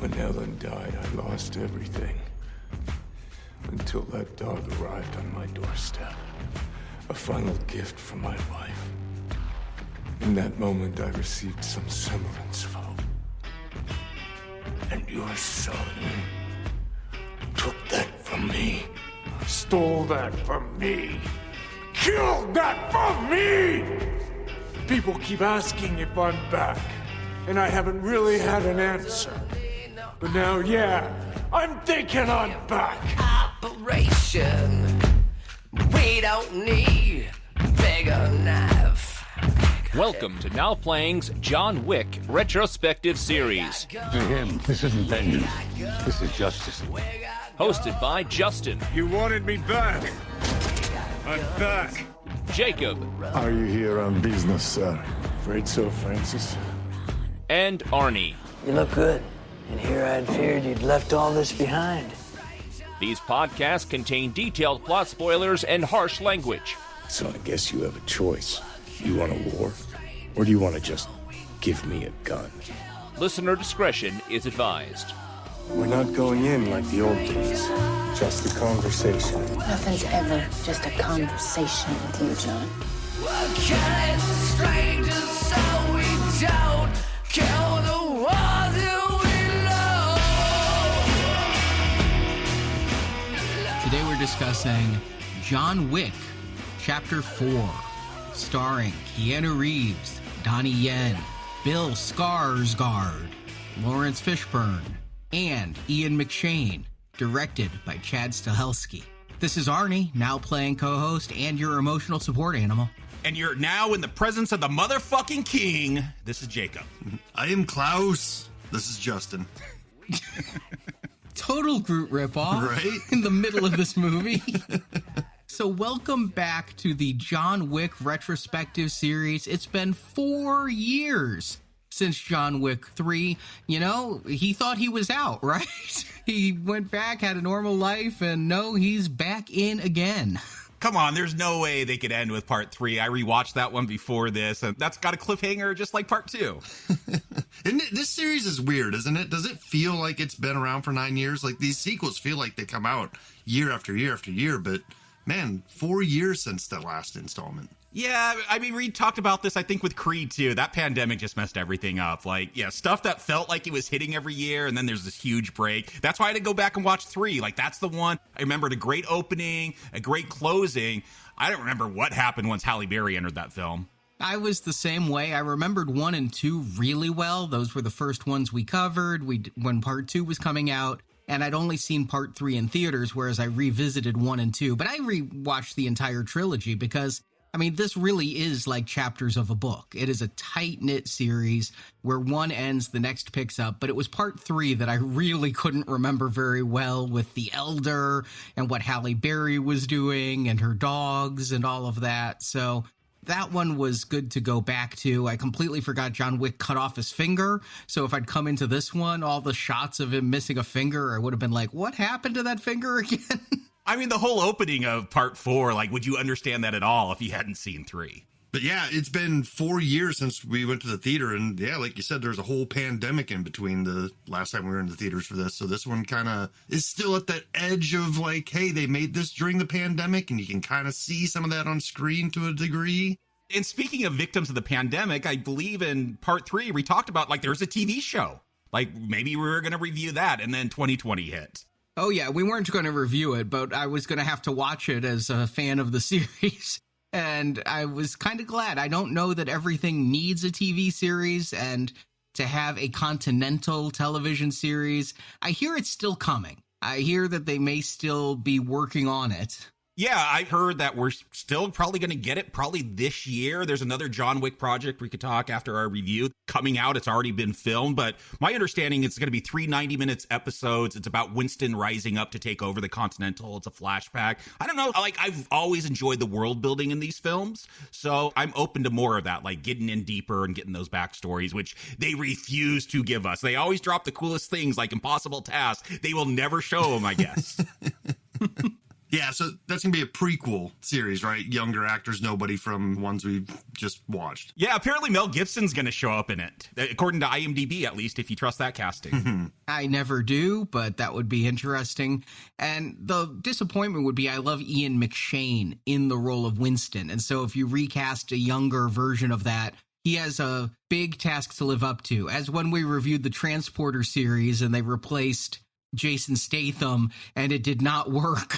When Ellen died, I lost everything. Until that dog arrived on my doorstep. A final gift from my wife. In that moment, I received some semblance of hope. And your son took that from me. Stole that from me. Killed that from me! People keep asking if I'm back, and I haven't really had an answer. But now, yeah, I'm thinking I'm back. Operation. We don't need bigger knife. Welcome to Now Playing's John Wick retrospective series. To him, this isn't vengeance. This is justice. Hosted by Justin. You wanted me back. I'm back. Jacob. Are you here on business, sir? Afraid so, Francis. And Arnie. You look good. And here I'd feared you'd left all this behind. These podcasts contain detailed plot spoilers and harsh language. So I guess you have a choice. You want a war? Or do you want to just give me a gun? Listener discretion is advised. We're not going in like the old days. Just a conversation. Nothing's ever just a conversation with you, John. We're killing strangers so we don't kill the ones that we love. Today we're discussing John Wick, Chapter 4, starring Keanu Reeves, Donnie Yen, Bill Skarsgård, Lawrence Fishburne, and Ian McShane, directed by Chad Stahelski. This is Arnie, now playing co-host and your emotional support animal. And you're now in the presence of the motherfucking king. This is Jacob. I am Klaus. This is Justin. Total Groot ripoff, right? In the middle of this movie. So welcome back to the John Wick retrospective series. It's been 4 years since John Wick 3. You know, he thought he was out, right? He went back, had a normal life, and no, he's back in again. Come on, there's no way they could end with part 3. I rewatched that one before this, and that's got a cliffhanger just like part 2. This series is weird, isn't it? Does it feel like it's been around for 9 years? Like, these sequels feel like they come out year after year after year, but man, 4 years since the last installment. Yeah, I mean, Reed talked about this, I think, with Creed, too. That pandemic just messed everything up. Like, yeah, stuff that felt like it was hitting every year, and then there's this huge break. That's why I had to go back and watch 3. Like, that's the one. I remembered a great opening, a great closing. I don't remember what happened once Halle Berry entered that film. I was the same way. I remembered 1 and 2 really well. Those were the first ones we covered when part 2 was coming out. And I'd only seen part 3 in theaters, whereas I revisited 1 and 2. But I rewatched the entire trilogy because, I mean, this really is like chapters of a book. It is a tight-knit series where one ends, the next picks up. But it was part 3 that I really couldn't remember very well, with the Elder and what Halle Berry was doing and her dogs and all of that. So that one was good to go back to. I completely forgot John Wick cut off his finger. So if I'd come into this one, all the shots of him missing a finger, I would have been like, what happened to that finger again? I mean, the whole opening of part 4, like, would you understand that at all if you hadn't seen 3? But yeah, it's been 4 years since we went to the theater. And yeah, like you said, there's a whole pandemic in between the last time we were in the theaters for this. So this one kind of is still at that edge of like, hey, they made this during the pandemic, and you can kind of see some of that on screen to a degree. And speaking of victims of the pandemic, I believe in part 3, we talked about, like, there's a TV show. Like, maybe we were going to review that, and then 2020 hit. Oh, yeah, we weren't going to review it, but I was going to have to watch it as a fan of the series. And I was kind of glad. I don't know that everything needs a TV series, and to have a continental television series, I hear it's still coming. I hear that they may still be working on it. Yeah, I heard that we're still probably going to get it probably this year. There's another John Wick project we could talk after our review coming out. It's already been filmed, but my understanding it's going to be 3 90-minute episodes. It's about Winston rising up to take over the Continental. It's a flashback. I don't know. Like, I've always enjoyed the world building in these films, so I'm open to more of that, like getting in deeper and getting those backstories, which they refuse to give us. They always drop the coolest things, like impossible tasks. They will never show them, I guess. Yeah, so that's going to be a prequel series, right? Younger actors, nobody from ones we've just watched. Yeah, apparently Mel Gibson's going to show up in it, according to IMDb, at least, if you trust that casting. I never do, but that would be interesting. And the disappointment would be I love Ian McShane in the role of Winston. And so if you recast a younger version of that, he has a big task to live up to. As when we reviewed the Transporter series and they replaced Jason Statham and it did not work,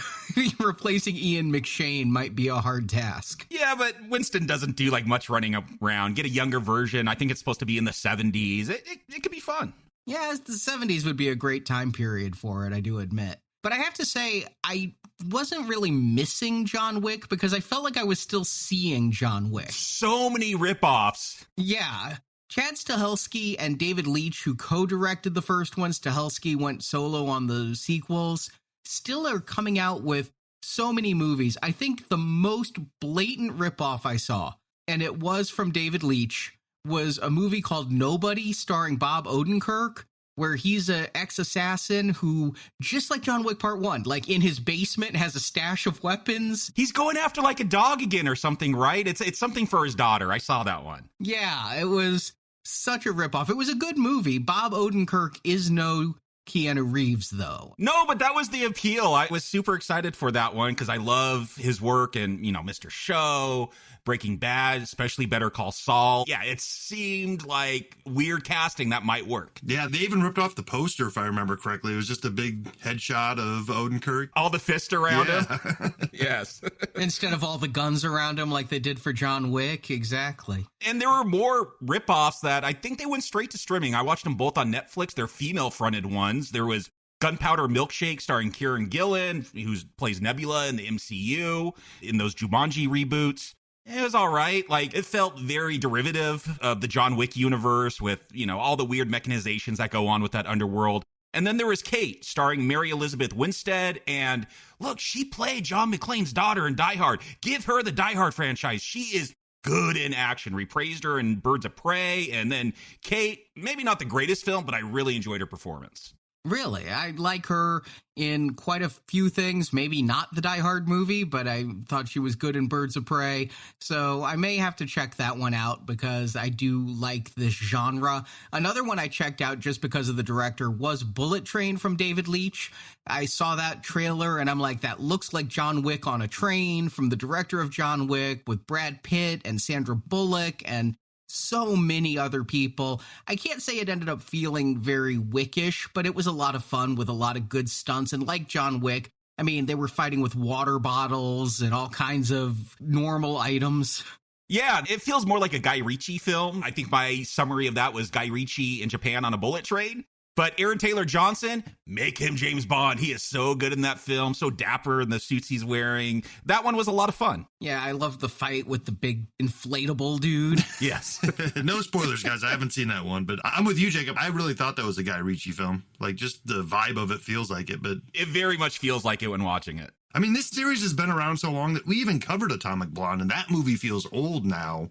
replacing Ian McShane might be a hard task. Yeah, but Winston doesn't do like much running around. Get a younger version. I think it's supposed to be in the 70s. It could be fun. Yeah, the 70s would be a great time period for it, I do admit. But I have to say, I wasn't really missing John Wick because I felt like I was still seeing John Wick. So many ripoffs. Yeah. Chad Stahelski and David Leitch, who co-directed the first one, Stahelski went solo on the sequels, still are coming out with so many movies. I think the most blatant ripoff I saw, and it was from David Leitch, was a movie called Nobody starring Bob Odenkirk, where he's an ex-assassin who, just like John Wick Part 1, like in his basement has a stash of weapons. He's going after like a dog again or something, right? It's something for his daughter. I saw that one. Yeah, it was such a ripoff. It was a good movie. Bob Odenkirk is no Keanu Reeves, though. No, but that was the appeal. I was super excited for that one because I love his work in, Mr. Show, Breaking Bad, especially Better Call Saul. Yeah, it seemed like weird casting that might work. Yeah, they even ripped off the poster, if I remember correctly. It was just a big headshot of Odenkirk. All the fist around him. Yes. Instead of all the guns around him like they did for John Wick. Exactly. And there were more ripoffs that I think they went straight to streaming. I watched them both on Netflix. They're female-fronted ones. There was Gunpowder Milkshake starring Kieran Gillen, who plays Nebula in the MCU, in those Jumanji reboots. It was all right. Like, it felt very derivative of the John Wick universe with, all the weird mechanizations that go on with that underworld. And then there was Kate, starring Mary Elizabeth Winstead. And look, she played John McClane's daughter in Die Hard. Give her the Die Hard franchise. She is good in action. We praised her in Birds of Prey. And then Kate, maybe not the greatest film, but I really enjoyed her performance. Really? I like her in quite a few things, maybe not the Die Hard movie, but I thought she was good in Birds of Prey. So I may have to check that one out because I do like this genre. Another one I checked out just because of the director was Bullet Train from David Leitch. I saw that trailer and I'm like, that looks like John Wick on a train from the director of John Wick with Brad Pitt and Sandra Bullock and so many other people. I can't say it ended up feeling very Wickish, but it was a lot of fun with a lot of good stunts. And like John Wick, I mean, they were fighting with water bottles and all kinds of normal items. Yeah, it feels more like a Guy Ritchie film. I think my summary of that was Guy Ritchie in Japan on a bullet train. But Aaron Taylor Johnson, make him James Bond. He is so good in that film, so dapper in the suits he's wearing. That one was a lot of fun. Yeah, I love the fight with the big inflatable dude. Yes. No spoilers, guys. I haven't seen that one, but I'm with you, Jacob. I really thought that was a Guy Ritchie film. Like, just the vibe of it feels like it, but it very much feels like it when watching it. I mean, this series has been around so long that we even covered Atomic Blonde, and that movie feels old now,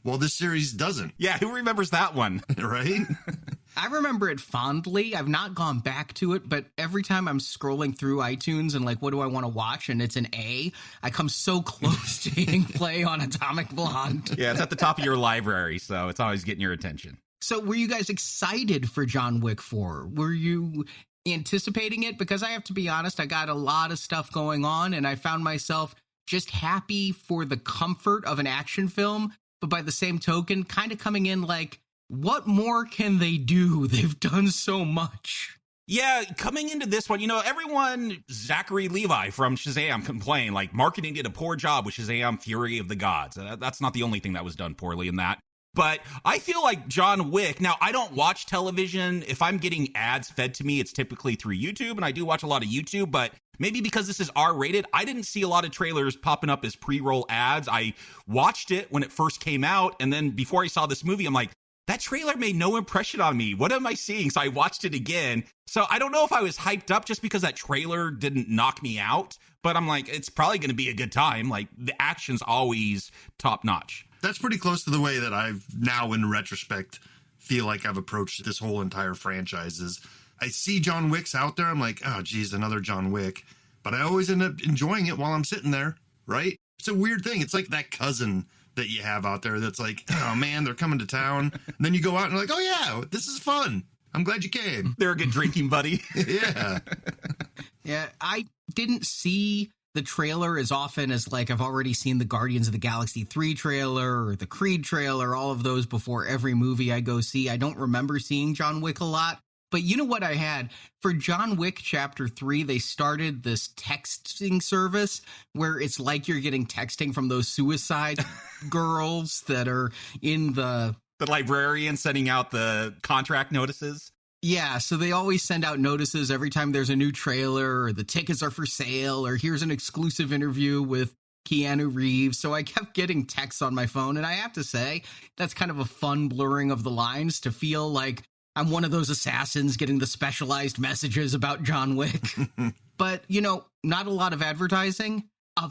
while this series doesn't. Yeah, who remembers that one? Right? I remember it fondly. I've not gone back to it, but every time I'm scrolling through iTunes and like, what do I want to watch? And it's an A, I come so close to hitting play on Atomic Blonde. Yeah, it's at the top of your library, so it's always getting your attention. So were you guys excited for John Wick 4? Were you anticipating it? Because I have to be honest, I got a lot of stuff going on and I found myself just happy for the comfort of an action film, but by the same token, kind of coming in like, what more can they do? They've done so much. Yeah, coming into this one, everyone, Zachary Levi from Shazam complained, like, marketing did a poor job with Shazam Fury of the Gods. That's not the only thing that was done poorly in that. But I feel like John Wick, now I don't watch television. If I'm getting ads fed to me, it's typically through YouTube, and I do watch a lot of YouTube, but maybe because this is R-rated, I didn't see a lot of trailers popping up as pre-roll ads. I watched it when it first came out, and then before I saw this movie, I'm like, that trailer made no impression on me. What am I seeing? So I watched it again. So I don't know if I was hyped up just because that trailer didn't knock me out, but I'm like, it's probably going to be a good time. Like, the action's always top notch. That's pretty close to the way that I've now, in retrospect, feel like I've approached this whole entire franchise. Is I see John Wick's out there, I'm like, oh, geez, another John Wick. but I always end up enjoying it while I'm sitting there, right? It's a weird thing. It's like that cousin that you have out there that's like, oh man, they're coming to town. And then you go out and you're like, oh yeah, this is fun. I'm glad you came. They're a good drinking buddy. Yeah. Yeah, I didn't see the trailer as often as, like, I've already seen the Guardians of the Galaxy 3 trailer or the Creed trailer, all of those before every movie I go see. I don't remember seeing John Wick a lot. But you know what I had? For John Wick Chapter 3, they started this texting service where it's like you're getting texting from those suicide girls that are in the librarian sending out the contract notices. Yeah, so they always send out notices every time there's a new trailer or the tickets are for sale or here's an exclusive interview with Keanu Reeves. So I kept getting texts on my phone, and I have to say, that's kind of a fun blurring of the lines to feel like I'm one of those assassins getting the specialized messages about John Wick. But, you know, not a lot of advertising. A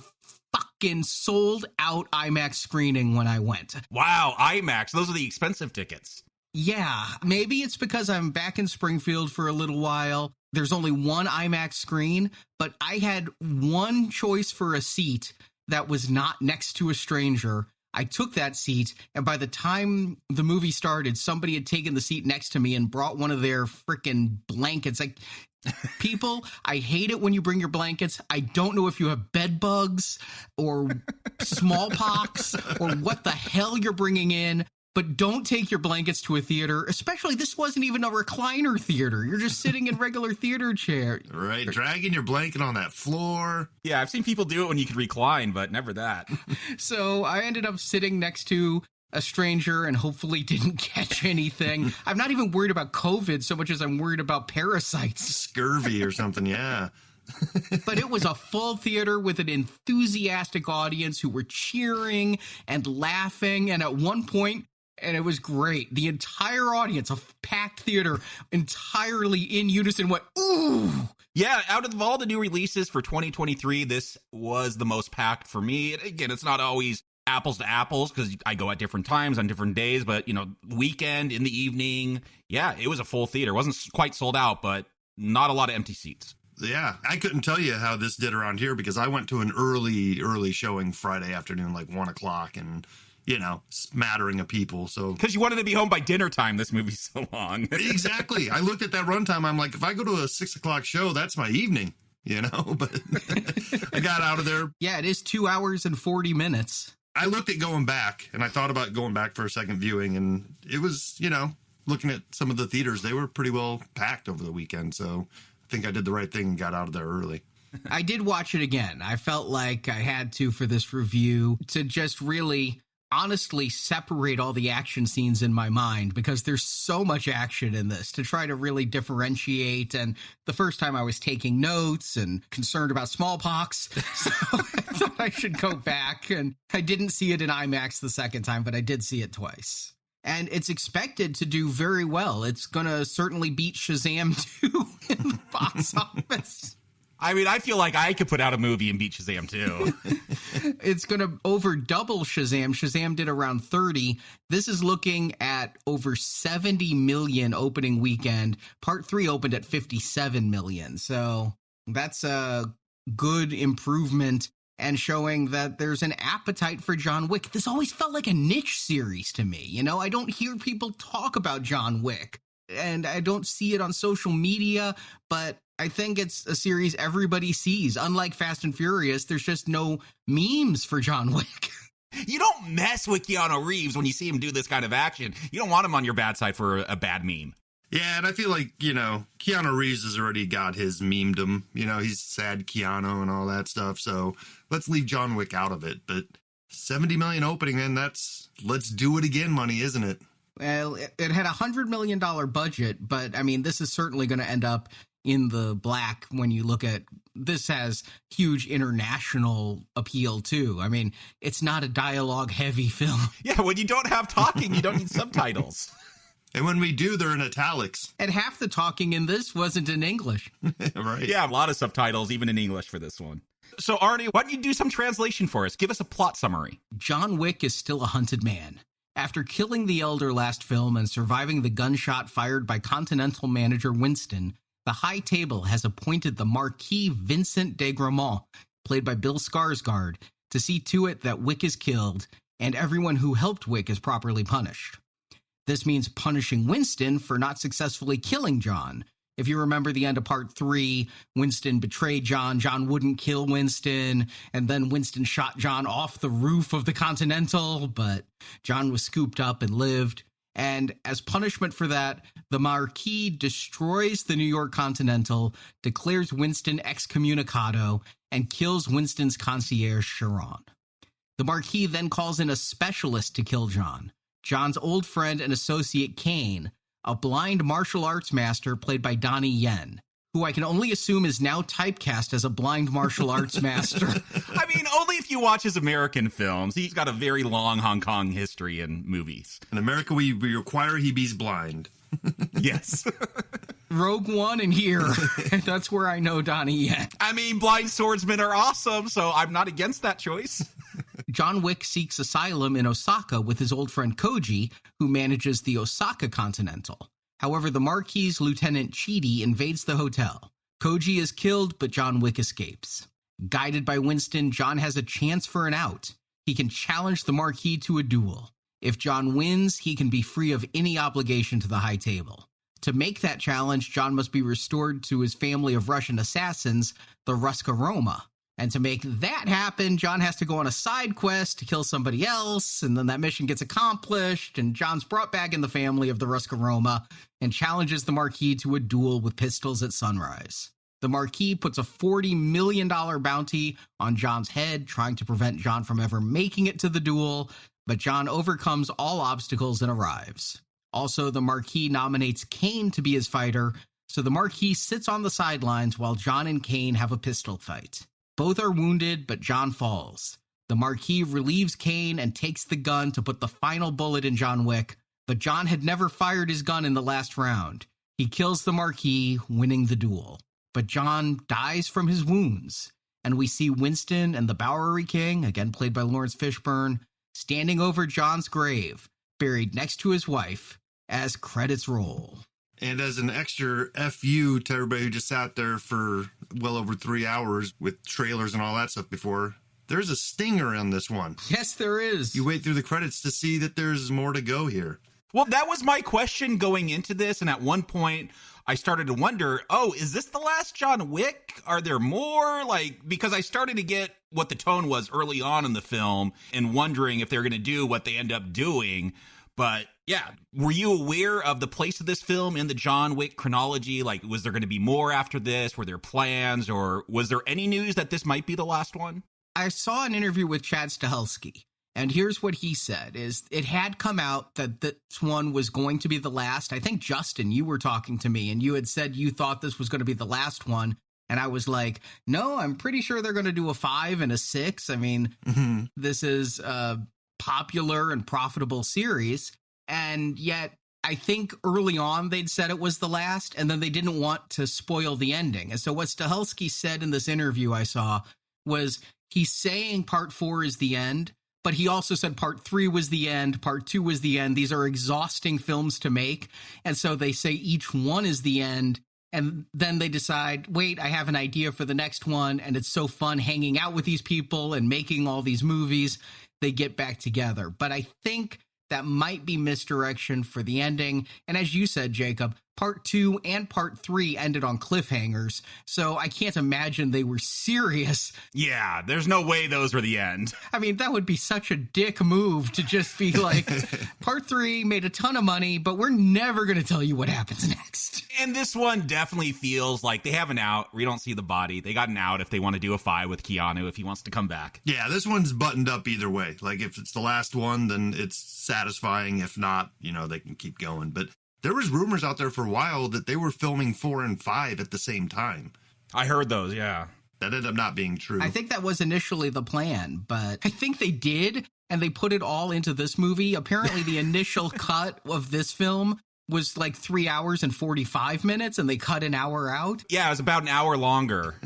fucking sold out IMAX screening when I went. Wow, IMAX. Those are the expensive tickets. Yeah, maybe it's because I'm back in Springfield for a little while. There's only one IMAX screen, but I had one choice for a seat that was not next to a stranger. I took that seat, and by the time the movie started, somebody had taken the seat next to me and brought one of their freaking blankets. Like, people, I hate it when you bring your blankets. I don't know if you have bed bugs or smallpox or what the hell you're bringing in. But don't take your blankets to a theater, especially this wasn't even a recliner theater. You're just sitting in regular theater chair. Right, dragging your blanket on that floor. Yeah, I've seen people do it when you can recline, but never that. So I ended up sitting next to a stranger and hopefully didn't catch anything. I'm not even worried about COVID so much as I'm worried about parasites. Scurvy or something, yeah. But it was a full theater with an enthusiastic audience who were cheering and laughing. And at one point, and it was great, the entire audience, a packed theater, entirely in unison went, ooh. Yeah, out of all the new releases for 2023, this was the most packed for me. Again, it's not always apples to apples because I go at different times on different days, but, you know, weekend, in the evening, yeah, it was a full theater. It wasn't quite sold out, but not a lot of empty seats. Yeah, I couldn't tell you how this did around here because I went to an early showing Friday afternoon, like 1 o'clock, and, you know, smattering of people. So because you wanted to be home by dinner time, this movie's so long. Exactly. I looked at that runtime. I'm like, if I go to a 6 o'clock show, that's my evening, you know, but I got out of there. Yeah, it is 2 hours and 40 minutes. I looked at going back, and I thought about going back for a second viewing, and it was, you know, looking at some of the theaters, they were pretty well packed over the weekend, so I think I did the right thing and got out of there early. I did watch it again. I felt like I had to for this review to just really honestly separate all the action scenes in my mind because there's so much action in this to try to really differentiate. And the first time I was taking notes and concerned about smallpox, so I thought I should go back. And I didn't see it in IMAX the second time, but I did see it twice. And it's expected to do very well. It's going to certainly beat Shazam 2 in the box office. I mean, I feel like I could put out a movie and beat Shazam 2. It's going to over double Shazam. Shazam did around 30. This is looking at over 70 million opening weekend. Part 3 opened at 57 million. So that's a good improvement and showing that there's an appetite for John Wick. This always felt like a niche series to me. You know, I don't hear people talk about John Wick, and I don't see it on social media, but I think it's a series everybody sees. Unlike Fast and Furious, there's just no memes for John Wick. You don't mess with Keanu Reeves when you see him do this kind of action. You don't want him on your bad side for a bad meme. Yeah, and I feel like, you know, Keanu Reeves has already got his memedom. You know, he's sad Keanu and all that stuff. So let's leave John Wick out of it. But 70 million opening, then that's let's do it again money, isn't it? Well, it had $100 million budget, but I mean, this is certainly going to end up in the black when you look at this. Has huge international appeal too. I mean, it's not a dialogue heavy film. Yeah, when you don't have talking, you don't need subtitles. And when we do, they're in italics. And half the talking in this wasn't in English. Right. Yeah, a lot of subtitles, even in English for this one. So, Arnie, why don't you do some translation for us? Give us a plot summary. John Wick is still a hunted man. After killing the Elder last film and surviving the gunshot fired by Continental manager Winston, the High Table has appointed the Marquis Vincent de Gramont, played by Bill Skarsgård, to see to it that Wick is killed and everyone who helped Wick is properly punished. This means punishing Winston for not successfully killing John. If you remember the end of part 3, Winston betrayed John. John wouldn't kill Winston, and then Winston shot John off the roof of the Continental, but John was scooped up and lived. And as punishment for that, the Marquis destroys the New York Continental, declares Winston excommunicado, and kills Winston's concierge, Sharon. The Marquis then calls in a specialist to kill John, John's old friend and associate Kane, a blind martial arts master played by Donnie Yen, who I can only assume is now typecast as a blind martial arts master. I mean, only if you watch his American films. He's got a very long Hong Kong history in movies. In America, we require he be blind. Yes. Rogue One and here. That's where I know Donnie Yen. I mean, blind swordsmen are awesome, so I'm not against that choice. John Wick seeks asylum in Osaka with his old friend Koji, who manages the Osaka Continental. However, the Marquis' Lieutenant Chidi invades the hotel. Koji is killed, but John Wick escapes. Guided by Winston, John has a chance for an out. He can challenge the Marquis to a duel. If John wins, he can be free of any obligation to the High Table. To make that challenge, John must be restored to his family of Russian assassins, the Ruska Roma. And to make that happen, John has to go on a side quest to kill somebody else, and then that mission gets accomplished, and John's brought back in the family of the Ruska Roma and challenges the Marquis to a duel with pistols at sunrise. The Marquis puts a $40 million bounty on John's head, trying to prevent John from ever making it to the duel, but John overcomes all obstacles and arrives. Also, the Marquis nominates Kane to be his fighter, so the Marquis sits on the sidelines while John and Kane have a pistol fight. Both are wounded, but John falls. The Marquis relieves Kane and takes the gun to put the final bullet in John Wick, but John had never fired his gun in the last round. He kills the Marquis, winning the duel. But John dies from his wounds, and we see Winston and the Bowery King, again played by Lawrence Fishburne, standing over John's grave, buried next to his wife, as credits roll. And as an extra FU to everybody who just sat there for well over 3 hours with trailers and all that stuff before, there's a stinger on this one. Yes, there is. You wait through the credits to see that there's more to go here. Well, that was my question going into this, and at one point I started to wonder, is this the last John Wick? Are there more? Because I started to get what the tone was early on in the film and wondering if they're going to do what they end up doing. But yeah, were you aware of the place of this film in the John Wick chronology? Was there going to be more after this? Were there plans, or was there any news that this might be the last one? I saw an interview with Chad Stahelski, and here's what he said, is it had come out that this one was going to be the last. I think, Justin, you were talking to me, and you had said you thought this was going to be the last one. And I was like, no, I'm pretty sure they're going to do a 5 and a 6. I mean, This is popular and profitable series, and yet I think early on they'd said it was the last, and then they didn't want to spoil the ending. And so what Stahelski said in this interview I saw was he's saying part 4 is the end, but he also said part 3 was the end, part 2 was the end. These are exhausting films to make, and so they say each one is the end. And then they decide, wait, I have an idea for the next one, and it's so fun hanging out with these people and making all these movies. They get back together. But I think that might be misdirection for the ending. And as you said, Jacob, part 2 and part 3 ended on cliffhangers. So I can't imagine they were serious. Yeah, there's no way those were the end. I mean, that would be such a dick move to just be like, part 3 made a ton of money, but we're never going to tell you what happens next. And this one definitely feels like they have an out. We don't see the body. They got an out if they want to do a 5 with Keanu if he wants to come back. Yeah, this one's buttoned up either way. If it's the last one, then it's satisfying. If not, they can keep going. But there was rumors out there for a while that they were filming 4 and 5 at the same time. I heard those, yeah. That ended up not being true. I think that was initially the plan, but I think they did, and they put it all into this movie. Apparently, the initial cut of this film was 3 hours and 45 minutes, and they cut an hour out. Yeah, it was about an hour longer.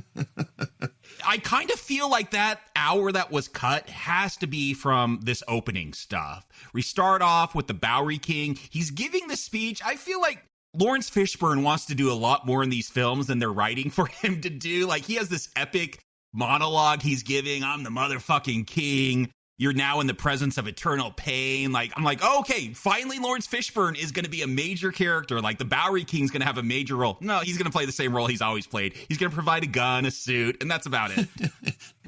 I kind of feel like that hour that was cut has to be from this opening stuff. We start off with the Bowery King. He's giving the speech. I feel like Lawrence Fishburne wants to do a lot more in these films than they're writing for him to do. Like, he has this epic monologue he's giving. I'm the motherfucking king. You're now in the presence of eternal pain. Like, I'm like, oh, okay, finally Lawrence Fishburne is going to be a major character. Like, the Bowery King's going to have a major role. No, he's going to play the same role he's always played. He's going to provide a gun, a suit, and that's about it.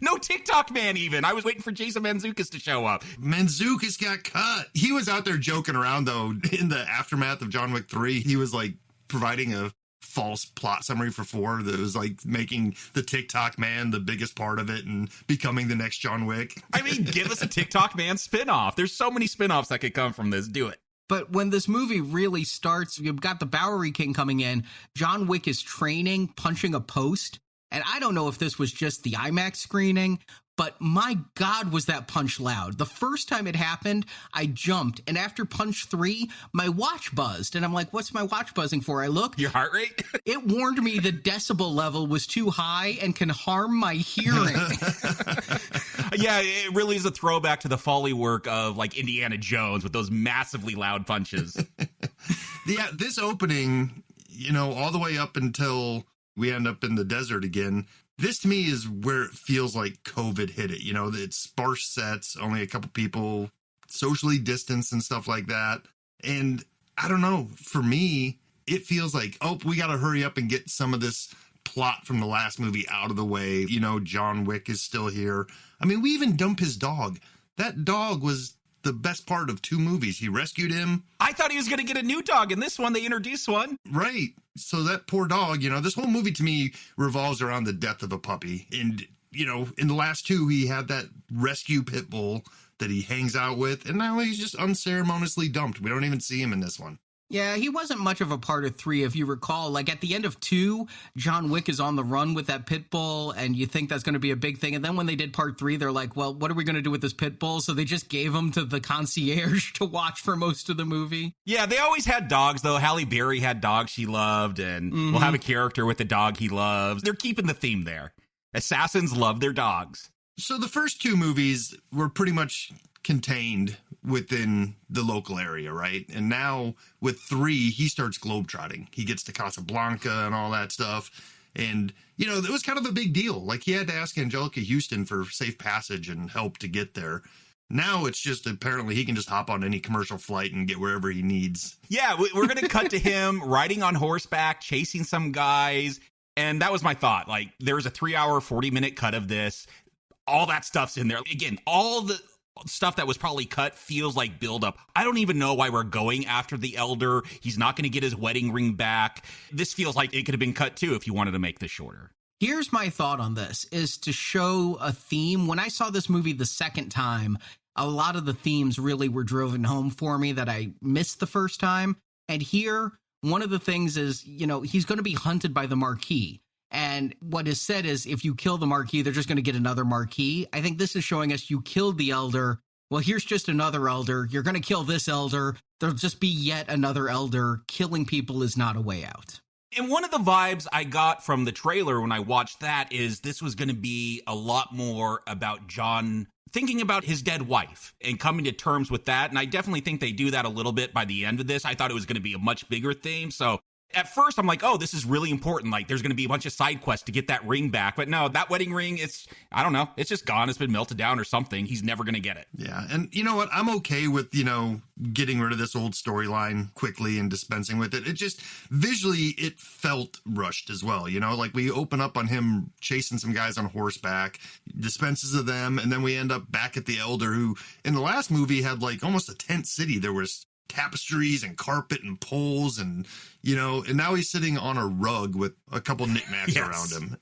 No TikTok man even. I was waiting for Jason Mantzoukas to show up. Mantzoukas got cut. He was out there joking around, though, in the aftermath of John Wick 3. He was, like, providing a false plot summary for 4 that was like making the TikTok man the biggest part of it and becoming the next John Wick. I mean, give us a TikTok man spinoff. There's so many spinoffs that could come from this. Do it. But when this movie really starts, you've got the Bowery King coming in. John Wick is training, punching a post. And I don't know if this was just the IMAX screening, but my God, was that punch loud. The first time it happened, I jumped. And after punch 3, my watch buzzed. And I'm like, what's my watch buzzing for? I look. Your heart rate? It warned me the decibel level was too high and can harm my hearing. Yeah, it really is a throwback to the Foley work of like Indiana Jones with those massively loud punches. Yeah, this opening, you know, all the way up until we end up in the desert again. This, to me, is where it feels like COVID hit it. You know, it's sparse sets, only a couple people, socially distanced and stuff like that. And I don't know, for me, it feels like, oh, we got to hurry up and get some of this plot from the last movie out of the way. You know, John Wick is still here. I mean, we even dump his dog. That dog was the best part of 2 movies. He rescued him. I thought he was going to get a new dog. In this one, they introduced one. Right. So that poor dog, you know, this whole movie to me revolves around the death of a puppy. And, you know, in the last 2, he had that rescue pit bull that he hangs out with. And now he's just unceremoniously dumped. We don't even see him in this one. Yeah, he wasn't much of a part of 3, if you recall. Like, at the end of 2, John Wick is on the run with that pit bull, and you think that's going to be a big thing. And then when they did part 3, they're like, well, what are we going to do with this pit bull? So they just gave him to the concierge to watch for most of the movie. Yeah, they always had dogs, though. Halle Berry had dogs she loved, and we'll have a character with a dog he loves. They're keeping the theme there. Assassins love their dogs. So the first 2 movies were pretty much contained within the local area, right? And now with 3, he starts globetrotting. He gets to Casablanca and all that stuff. And, you know, it was kind of a big deal. Like, he had to ask Angelica Houston for safe passage and help to get there. Now it's just apparently he can just hop on any commercial flight and get wherever he needs. Yeah, we're going to cut to him riding on horseback, chasing some guys. And that was my thought. Like, there's a 3-hour, 40-minute cut of this. All that stuff's in there. Again, all the stuff that was probably cut feels like buildup. I don't even know why we're going after the elder. He's not going to get his wedding ring back. This feels like it could have been cut too if you wanted to make this shorter. Here's my thought on this, is to show a theme. When I saw this movie the second time, a lot of the themes really were driven home for me that I missed the first time. And here, one of the things is, you know, he's going to be hunted by the Marquis. And what is said is, if you kill the Marquis, they're just going to get another Marquis. I think this is showing us you killed the elder. Well, here's just another elder. You're going to kill this elder. There'll just be yet another elder. Killing people is not a way out. And one of the vibes I got from the trailer when I watched that is this was going to be a lot more about John thinking about his dead wife and coming to terms with that. And I definitely think they do that a little bit by the end of this. I thought it was going to be a much bigger theme. So at first, I'm like, oh, this is really important. Like, there's going to be a bunch of side quests to get that ring back. But no, that wedding ring, I don't know. It's just gone. It's been melted down or something. He's never going to get it. Yeah. And you know what? I'm okay with, you know, getting rid of this old storyline quickly and dispensing with it. It just, visually, it felt rushed as well. You know, like we open up on him chasing some guys on horseback, dispenses of them, and then we end up back at the elder who, in the last movie, had like almost a tent city. There was tapestries and carpet and poles and, you know, and now he's sitting on a rug with a couple knickknacks around him.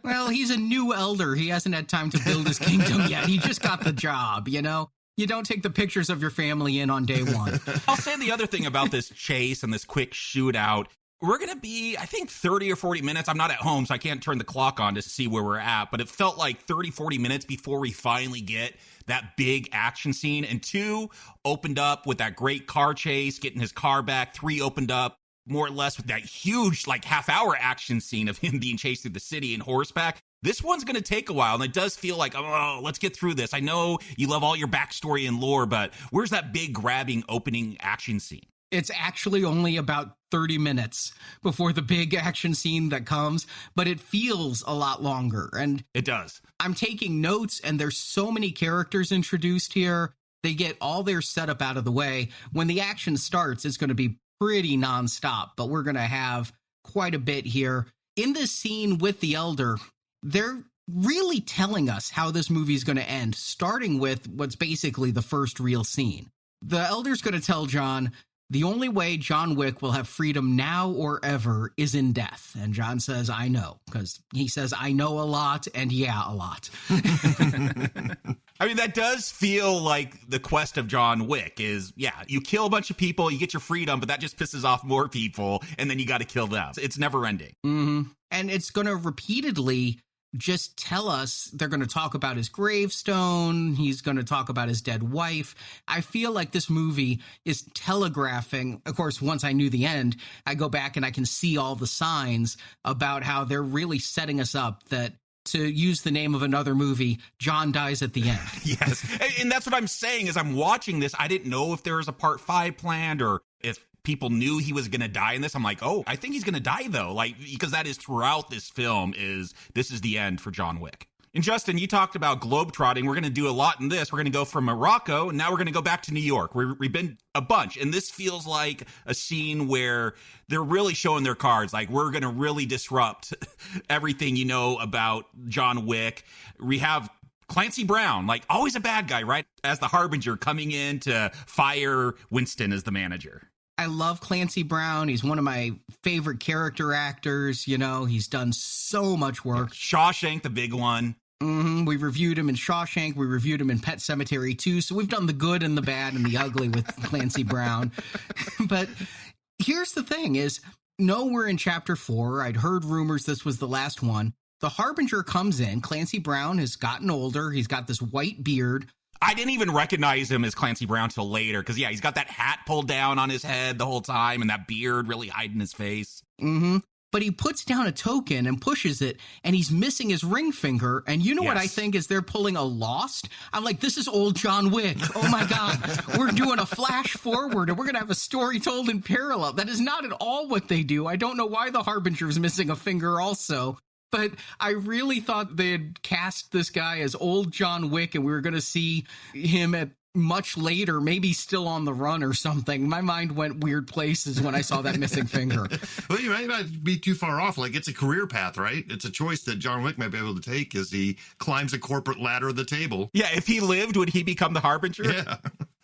Well, he's a new elder. He hasn't had time to build his kingdom yet. He just got the job, you know? You don't take the pictures of your family in on day one. I'll say the other thing about this chase and this quick shootout, we're going to be, I think, 30 or 40 minutes. I'm not at home, so I can't turn the clock on to see where we're at, but it felt like 30, 40 minutes before we finally get that big action scene. And 2 opened up with that great car chase, getting his car back. 3 opened up more or less with that huge, like, half-hour action scene of him being chased through the city in horseback. This one's going to take a while, and it does feel like, oh, let's get through this. I know you love all your backstory and lore, but where's that big, grabbing, opening action scene? It's actually only about 30 minutes before the big action scene that comes, but it feels a lot longer. And it does. I'm taking notes, and there's so many characters introduced here. They get all their setup out of the way. When the action starts, it's going to be pretty nonstop, but we're going to have quite a bit here. In this scene with the Elder, they're really telling us how this movie is going to end, starting with what's basically the first real scene. The Elder's going to tell John, the only way John Wick will have freedom now or ever is in death. And John says, I know, because he says, I know a lot, and yeah, a lot. I mean, that does feel like the quest of John Wick is, yeah, you kill a bunch of people, you get your freedom, but that just pisses off more people, and then you got to kill them. It's never ending. Mm-hmm. And it's going to repeatedly just tell us, they're going to talk about his gravestone. He's going to talk about his dead wife. I feel like this movie is telegraphing. Of course, once I knew the end, I go back and I can see all the signs about how they're really setting us up that, to use the name of another movie, John dies at the end. Yes. And that's what I'm saying. As I'm watching this, I didn't know if there was a part 5 planned or if people knew he was going to die in this. I'm like, oh, I think he's going to die, though. Like, because that is throughout this film, this is the end for John Wick. And Justin, you talked about globetrotting. We're going to do a lot in this. We're going to go from Morocco, and now we're going to go back to New York. We've been a bunch, and this feels like a scene where they're really showing their cards. Like, we're going to really disrupt everything you know about John Wick. We have Clancy Brown, like always a bad guy, right? As the Harbinger coming in to fire Winston as the manager. I love Clancy Brown. He's one of my favorite character actors. You know, he's done so much work. Shawshank, the big one. Mm-hmm. We reviewed him in Shawshank. We reviewed him in Pet Sematary 2. So we've done the good and the bad and the ugly with Clancy Brown. But here's the thing is, no, we're in chapter 4. I'd heard rumors this was the last one. The Harbinger comes in. Clancy Brown has gotten older. He's got this white beard. I didn't even recognize him as Clancy Brown till later, because, yeah, he's got that hat pulled down on his head the whole time and that beard really hiding his face. Mm-hmm. But he puts down a token and pushes it, and he's missing his ring finger. And you know what I think is they're pulling a Lost? I'm like, this is old John Wick. Oh, my God. We're doing a flash forward, and we're going to have a story told in parallel. That is not at all what they do. I don't know why the Harbinger's missing a finger also. But I really thought they had cast this guy as old John Wick, and we were going to see him at much later, maybe still on the run or something. My mind went weird places when I saw that missing finger. Well, you might not be too far off. Like, it's a career path, right? It's a choice that John Wick might be able to take as he climbs a corporate ladder of the table. Yeah, if he lived, would he become the Harbinger? Yeah.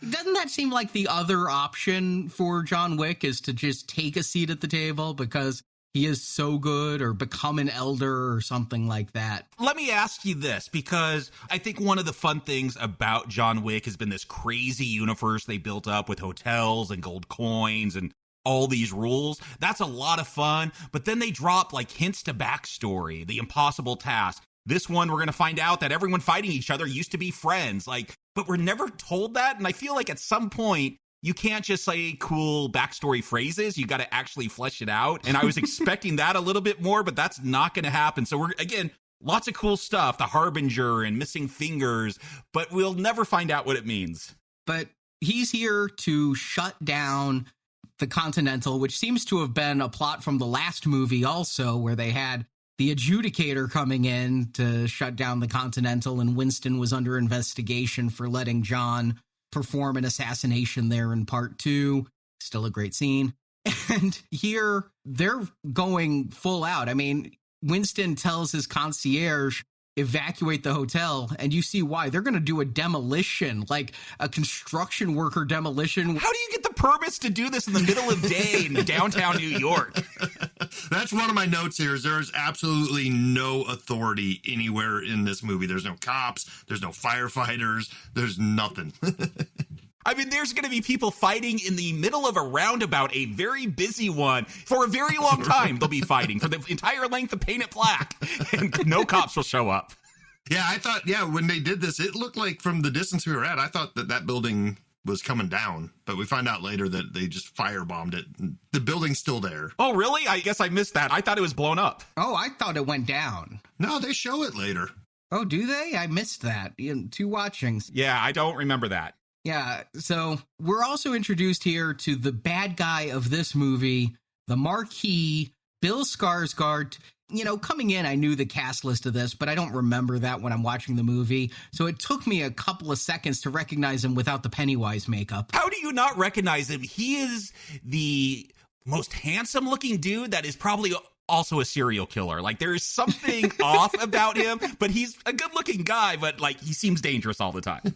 Doesn't that seem like the other option for John Wick is to just take a seat at the table because he is so good, or become an elder or something like that? Let me ask you this, because I think one of the fun things about John Wick has been this crazy universe they built up with hotels and gold coins and all these rules. That's a lot of fun. But then they drop like hints to backstory, the impossible task. This one, we're going to find out that everyone fighting each other used to be friends. Like, but we're never told that. And I feel like at some point, you can't just say cool backstory phrases. You got to actually flesh it out. And I was expecting that a little bit more, but that's not going to happen. So we're, again, lots of cool stuff, the Harbinger and missing fingers, but we'll never find out what it means. But he's here to shut down the Continental, which seems to have been a plot from the last movie also, where they had the adjudicator coming in to shut down the Continental, and Winston was under investigation for letting John perform an assassination there in part 2. Still a great scene. And here they're going full out. I mean, Winston tells his concierge, evacuate the hotel, and you see why. They're going to do a demolition, like a construction worker demolition. How do you get the permits to do this in the middle of day in downtown New York? That's one of my notes here, is there's absolutely no authority anywhere in this movie. There's no cops, there's no firefighters, there's nothing. I mean, there's going to be people fighting in the middle of a roundabout, a very busy one, for a very long time. They'll be fighting for the entire length of Paint It Black, and no cops will show up. Yeah, I thought, when they did this, it looked like from the distance we were at, I thought that building was coming down, but we find out later that they just firebombed it. The building's still there. Oh, really? I guess I missed that. I thought it was blown up. Oh, I thought it went down. No, they show it later. Oh, do they? I missed that in 2 watchings. Yeah, I don't remember that. Yeah, so we're also introduced here to the bad guy of this movie, the Marquis, Bill Skarsgård. You know, coming in, I knew the cast list of this, but I don't remember that when I'm watching the movie. So it took me a couple of seconds to recognize him without the Pennywise makeup. How do you not recognize him? He is the most handsome looking dude that is probably also a serial killer. Like, there is something off about him, but he's a good looking guy, but like, he seems dangerous all the time.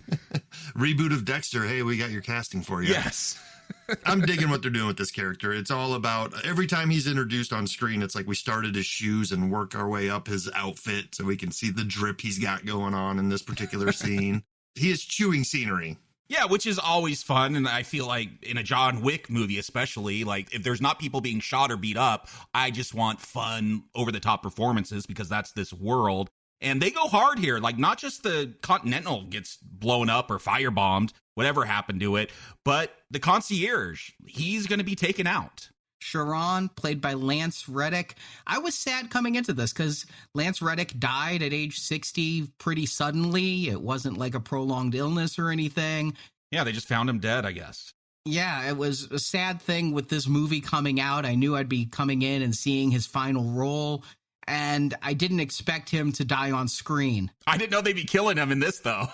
Reboot of Dexter. Hey, we got your casting for you. Yes. I'm digging what they're doing with this character. It's all about, every time he's introduced on screen, it's like we started his shoes and work our way up his outfit so we can see the drip he's got going on in this particular scene. He is chewing scenery. Yeah, which is always fun. And I feel like in a John Wick movie, especially, like if there's not people being shot or beat up, I just want fun, over the top performances because that's this world. And they go hard here. Like, not just the Continental gets blown up or firebombed, whatever happened to it, but the concierge, he's going to be taken out. Sharon, played by Lance Reddick. I was sad coming into this because Lance Reddick died at age 60 pretty suddenly. It wasn't like a prolonged illness or anything. Yeah, they just found him dead, I guess. Yeah, it was a sad thing with this movie coming out. I knew I'd be coming in and seeing his final role, and I didn't expect him to die on screen. I didn't know they'd be killing him in this, though.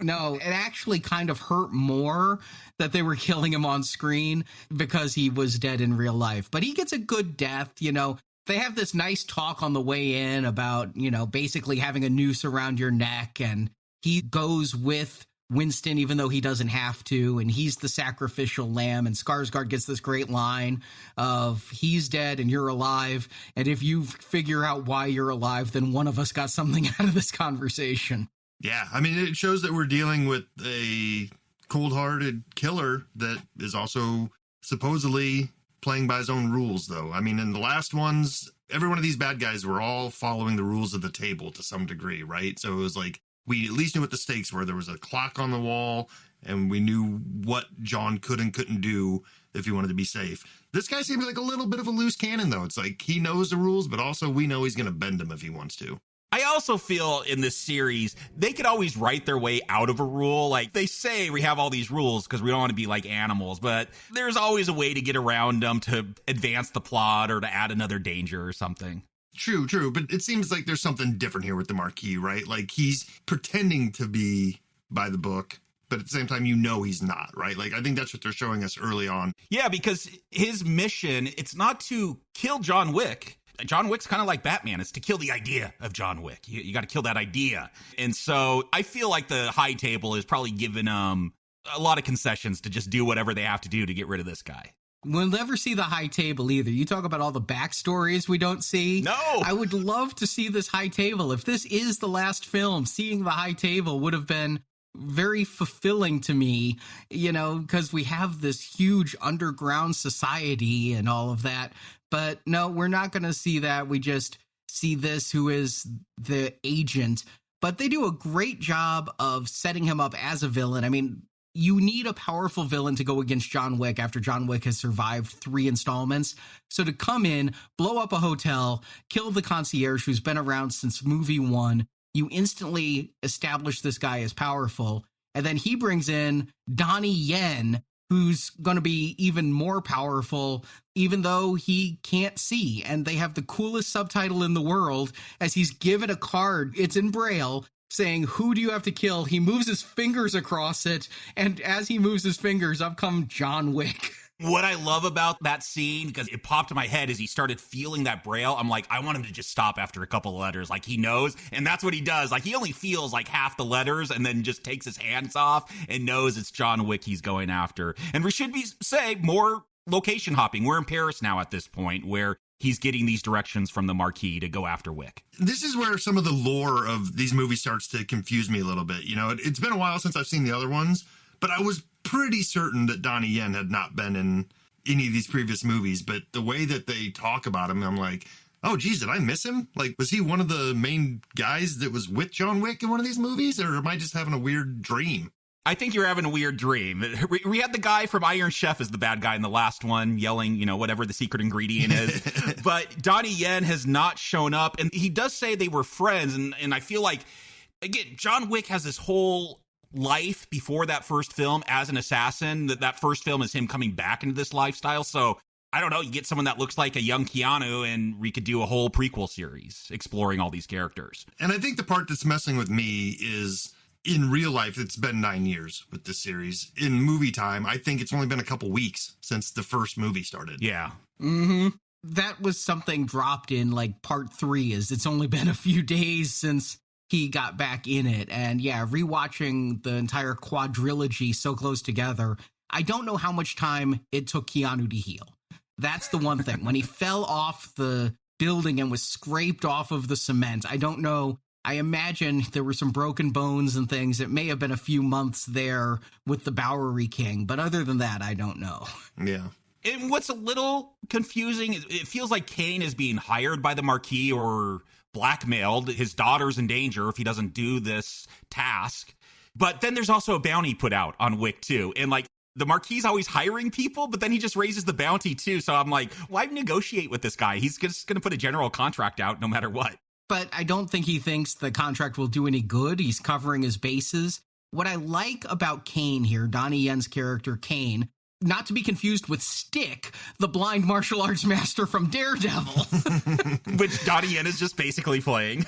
No, it actually kind of hurt more that they were killing him on screen because he was dead in real life. But he gets a good death, you know. They have this nice talk on the way in about, you know, basically having a noose around your neck, and he goes with Winston even though he doesn't have to, and he's the sacrificial lamb. And Skarsgård gets this great line of, he's dead and you're alive, and if you figure out why you're alive, then one of us got something out of this conversation. Yeah, I mean, it shows that we're dealing with a cold-hearted killer that is also supposedly playing by his own rules, though. I mean, in the last ones, every one of these bad guys were all following the rules of the table to some degree, right? So it was like, we at least knew what the stakes were. There was a clock on the wall, and we knew what John could and couldn't do if he wanted to be safe. This guy seems like a little bit of a loose cannon, though. It's like he knows the rules, but also we know he's going to bend them if he wants to. I also feel in this series, they could always write their way out of a rule. Like, they say we have all these rules because we don't want to be like animals, but there's always a way to get around them to advance the plot or to add another danger or something. True, but it seems like there's something different here with the Marquis, right? Like, he's pretending to be by the book, but at the same time, you know he's not, right? Like, I think that's what they're showing us early on. Yeah, because his mission, it's not to kill John Wick. John Wick's kind of like Batman. It's to kill the idea of John Wick. You got to kill that idea. And so I feel like the High Table is probably giving a lot of concessions to just do whatever they have to do to get rid of this guy. We'll never see the High Table either. You talk about all the backstories we don't see. No! I would love to see this High Table. If this is the last film, seeing the High Table would have been very fulfilling to me, you know, because we have this huge underground society and all of that. But no, we're not going to see that. We just see this, who is the agent. But they do a great job of setting him up as a villain. I mean, you need a powerful villain to go against John Wick after John Wick has survived 3 installments. So to come in, blow up a hotel, kill the concierge who's been around since movie 1, you instantly establish this guy as powerful. And then he brings in Donnie Yen, who's going to be even more powerful, even though he can't see. And they have the coolest subtitle in the world as he's given a card. It's in Braille, saying, who do you have to kill? He moves his fingers across it, and as he moves his fingers, up come John Wick. What I love about that scene, because it popped in my head as he started feeling that Braille, I'm like, I want him to just stop after a couple of letters. Like, he knows, and that's what he does. Like, he only feels like half the letters and then just takes his hands off and knows it's John Wick he's going after. And we should say more location hopping. We're in Paris now at this point, where he's getting these directions from the Marquis to go after Wick. This is where some of the lore of these movies starts to confuse me a little bit. You know, it's been a while since I've seen the other ones, but I was pretty certain that Donnie Yen had not been in any of these previous movies. But the way that they talk about him, I'm like, oh, geez, did I miss him? Like, was he one of the main guys that was with John Wick in one of these movies? Or am I just having a weird dream? I think you're having a weird dream. We had the guy from Iron Chef as the bad guy in the last one, yelling, you know, whatever the secret ingredient is. But Donnie Yen has not shown up. And he does say they were friends. And I feel like, again, John Wick has this whole life before that first film as an assassin. That first film is him coming back into this lifestyle. So I don't know, you get someone that looks like a young Keanu and we could do a whole prequel series exploring all these characters. And I think the part that's messing with me is in real life, it's been 9 years with this series. In movie time, I think it's only been a couple weeks since the first movie started. Yeah. Mm-hmm. That was something dropped in like part 3 is it's only been a few days since he got back in it. And yeah, rewatching the entire quadrilogy so close together, I don't know how much time it took Keanu to heal. That's the one thing. When he fell off the building and was scraped off of the cement, I don't know. I imagine there were some broken bones and things. It may have been a few months there with the Bowery King. But other than that, I don't know. Yeah. And what's a little confusing is it feels like Kane is being hired by the Marquis or blackmailed. His daughter's in danger if he doesn't do this task. But then there's also a bounty put out on Wick, too. And like, the Marquis always hiring people, but then he just raises the bounty, too. So I'm like, why negotiate with this guy? He's just going to put a general contract out no matter what. But I don't think he thinks the contract will do any good. He's covering his bases. What I like about Kane here, Donnie Yen's character, Kane, not to be confused with Stick, the blind martial arts master from Daredevil. Which Donnie Yen is just basically playing.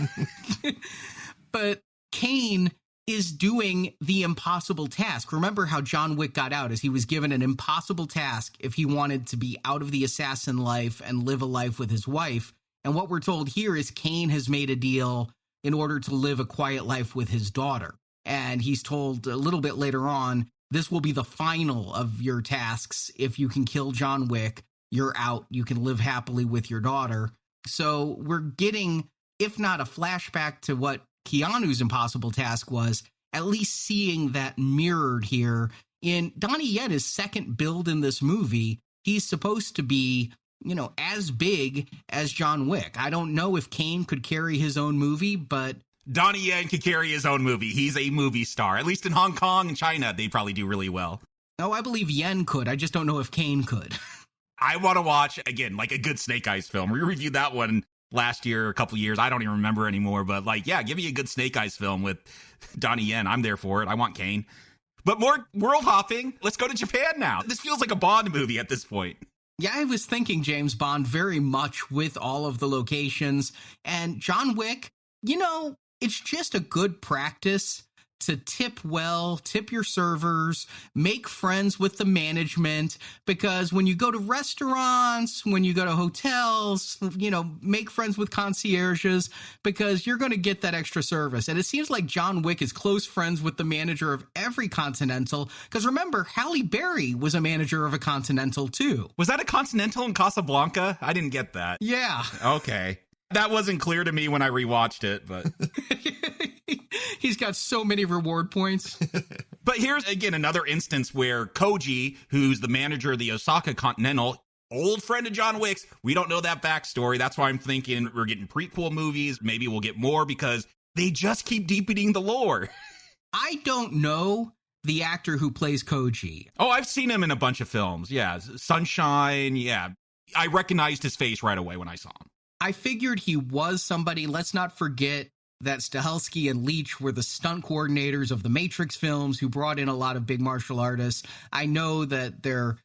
But Kane is doing the impossible task. Remember how John Wick got out, as he was given an impossible task if he wanted to be out of the assassin life and live a life with his wife. And what we're told here is Kane has made a deal in order to live a quiet life with his daughter. And he's told a little bit later on, this will be the final of your tasks. If you can kill John Wick, you're out. You can live happily with your daughter. So we're getting, if not a flashback to what Keanu's impossible task was, at least seeing that mirrored here in Donnie Yen's second build in this movie. He's supposed to be, you know, as big as John Wick. I don't know if Kane could carry his own movie, but Donnie Yen could carry his own movie. He's a movie star. At least in Hong Kong and China, they probably do really well. Oh, I believe Yen could. I just don't know if Kane could. I want to watch, again, like a good Snake Eyes film. We reviewed that one last year, a couple of years. I don't even remember anymore. But like, yeah, give me a good Snake Eyes film with Donnie Yen. I'm there for it. I want Kane. But more world hopping. Let's go to Japan now. This feels like a Bond movie at this point. Yeah, I was thinking James Bond very much with all of the locations. And John Wick, you know, it's just a good practice to tip well, tip your servers, make friends with the management, because when you go to restaurants, when you go to hotels, you know, make friends with concierges, because you're going to get that extra service. And it seems like John Wick is close friends with the manager of every Continental, because remember, Halle Berry was a manager of a Continental too. Was that a Continental in Casablanca? I didn't get that. Yeah. Okay. That wasn't clear to me when I rewatched it, but he's got so many reward points. But here's, again, another instance where Koji, who's the manager of the Osaka Continental, old friend of John Wick's, we don't know that backstory. That's why I'm thinking we're getting prequel movies. Maybe we'll get more because they just keep deepening the lore. I don't know the actor who plays Koji. Oh, I've seen him in a bunch of films. Yeah, Sunshine. Yeah, I recognized his face right away when I saw him. I figured he was somebody. Let's not forget that Stahelski and Leach were the stunt coordinators of the Matrix films who brought in a lot of big martial artists. I know that they're,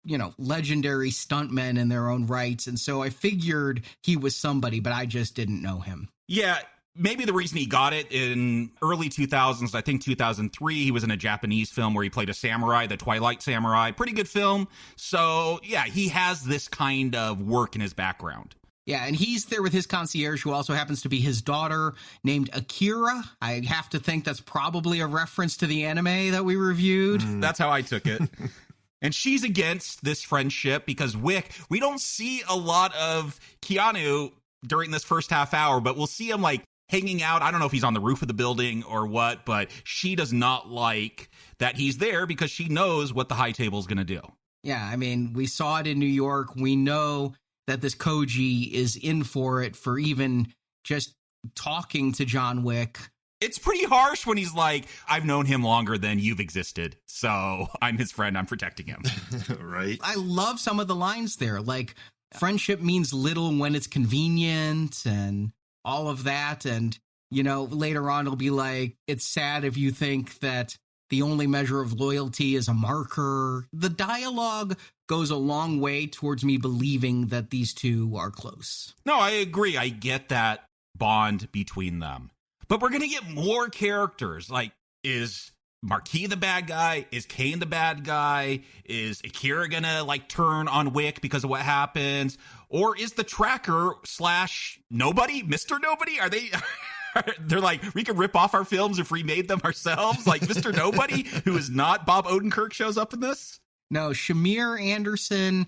you know, legendary stuntmen in their own rights. And so I figured he was somebody, but I just didn't know him. Yeah, maybe the reason he got it in early 2000s, I think 2003, he was in a Japanese film where he played a samurai, the Twilight Samurai. Pretty good film. So, yeah, he has this kind of work in his background. Yeah, and he's there with his concierge, who also happens to be his daughter, named Akira. I have to think that's probably a reference to the anime that we reviewed. That's how I took it. And she's against this friendship because Wick, we don't see a lot of Keanu during this first half hour, but we'll see him like hanging out. I don't know if he's on the roof of the building or what, but she does not like that he's there because she knows what the high table is going to do. Yeah, I mean, we saw it in New York. We know that this Koji is in for it for even just talking to John Wick. It's pretty harsh when he's like, I've known him longer than you've existed, so I'm his friend, I'm protecting him. Right. I love some of the lines there, like friendship means little when it's convenient and all of that. And You know, later on, it'll be like, it's sad if you think that the only measure of loyalty is a marker. The dialogue goes a long way towards me believing that these two are close. No, I agree. I get that bond between them. But we're going to get more characters. Like, is Marquis the bad guy? Is Kane the bad guy? Is Akira going to, like, turn on Wick because of what happens? Or is the tracker / nobody, Mr. Nobody? Are they... They're like, we could rip off our films if we made them ourselves. Like Mr. Nobody, who is not Bob Odenkirk, shows up in this. No, Shamir Anderson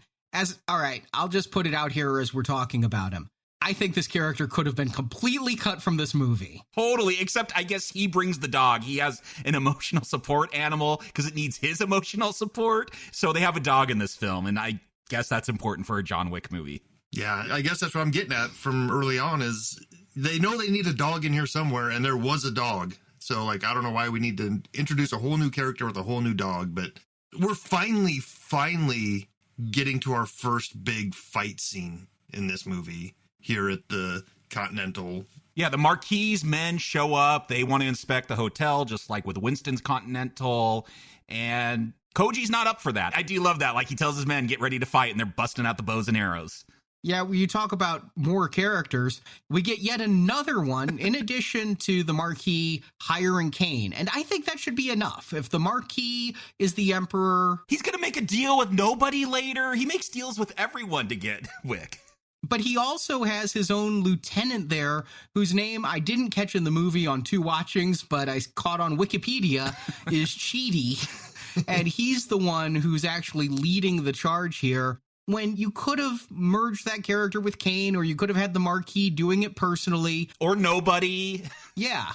all right, I'll just put it out here as we're talking about him. I think this character could have been completely cut from this movie. Totally, except I guess he brings the dog. He has an emotional support animal because it needs his emotional support. So they have a dog in this film, and I guess that's important for a John Wick movie. Yeah, I guess that's what I'm getting at from early on is they know they need a dog in here somewhere, and there was a dog. So, like, I don't know why we need to introduce a whole new character with a whole new dog, but we're finally getting to our first big fight scene in this movie here at the Continental. Yeah, the Marquis men show up. They want to inspect the hotel, just like with Winston's Continental, and Koji's not up for that. I do love that. Like, he tells his men, get ready to fight, and they're busting out the bows and arrows. Yeah, when you talk about more characters, we get yet another one in addition to the Marquis hiring Kane. And I think that should be enough. If the Marquis is the Emperor... He's going to make a deal with nobody later. He makes deals with everyone to get Wick. But he also has his own lieutenant there, whose name I didn't catch in the movie on 2 watchings, but I caught on Wikipedia, is Chidi. And he's the one who's actually leading the charge here. When you could have merged that character with Kane, or you could have had the Marquis doing it personally. Or nobody. Yeah.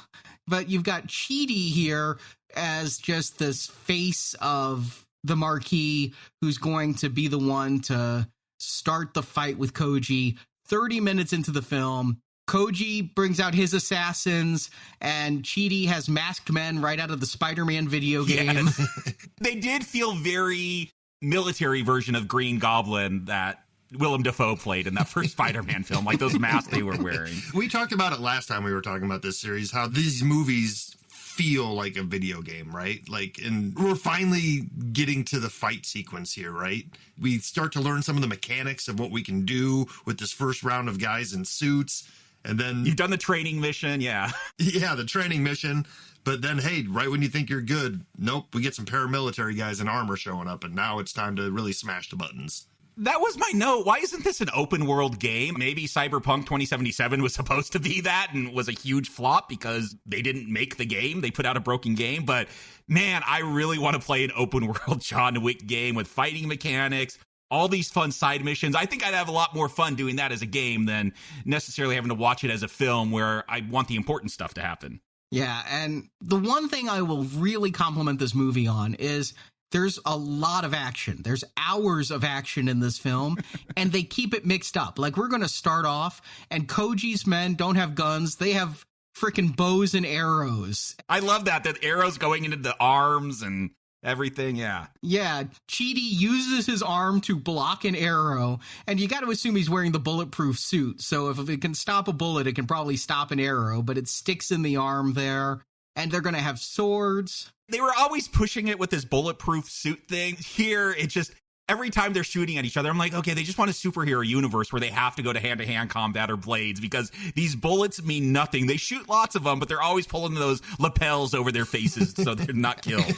But you've got Chidi here as just this face of the Marquis who's going to be the one to start the fight with Koji. 30 minutes into the film, Koji brings out his assassins, and Chidi has masked men right out of the Spider-Man video game. Yes. They did feel very... military version of Green Goblin that Willem Dafoe played in that first Spider-Man film, like those masks they were wearing. We talked about it last time we were talking about this series, how these movies feel like a video game, right? Like, and we're finally getting to the fight sequence here, right? We start to learn some of the mechanics of what we can do with this first round of guys in suits. And then you've done the training mission. Yeah. Yeah. The training mission. But then, hey, right when you think you're good, nope, we get some paramilitary guys in armor showing up, and now it's time to really smash the buttons. That was my note. Why isn't this an open world game? Maybe Cyberpunk 2077 was supposed to be that and was a huge flop because they didn't make the game. They put out a broken game. But man, I really want to play an open world John Wick game with fighting mechanics, all these fun side missions. I think I'd have a lot more fun doing that as a game than necessarily having to watch it as a film where I want the important stuff to happen. Yeah, and the one thing I will really compliment this movie on is there's a lot of action. There's hours of action in this film, and they keep it mixed up. Like, we're going to start off, and Koji's men don't have guns. They have freaking bows and arrows. I love that arrows going into the arms and everything, yeah. Yeah, Chidi uses his arm to block an arrow, and you got to assume he's wearing the bulletproof suit. So if it can stop a bullet, it can probably stop an arrow, but it sticks in the arm there. And they're going to have swords. They were always pushing it with this bulletproof suit thing. Here, it just... every time they're shooting at each other, I'm like, okay, they just want a superhero universe where they have to go to hand-to-hand combat or blades because these bullets mean nothing. They shoot lots of them, but they're always pulling those lapels over their faces so they're not killed.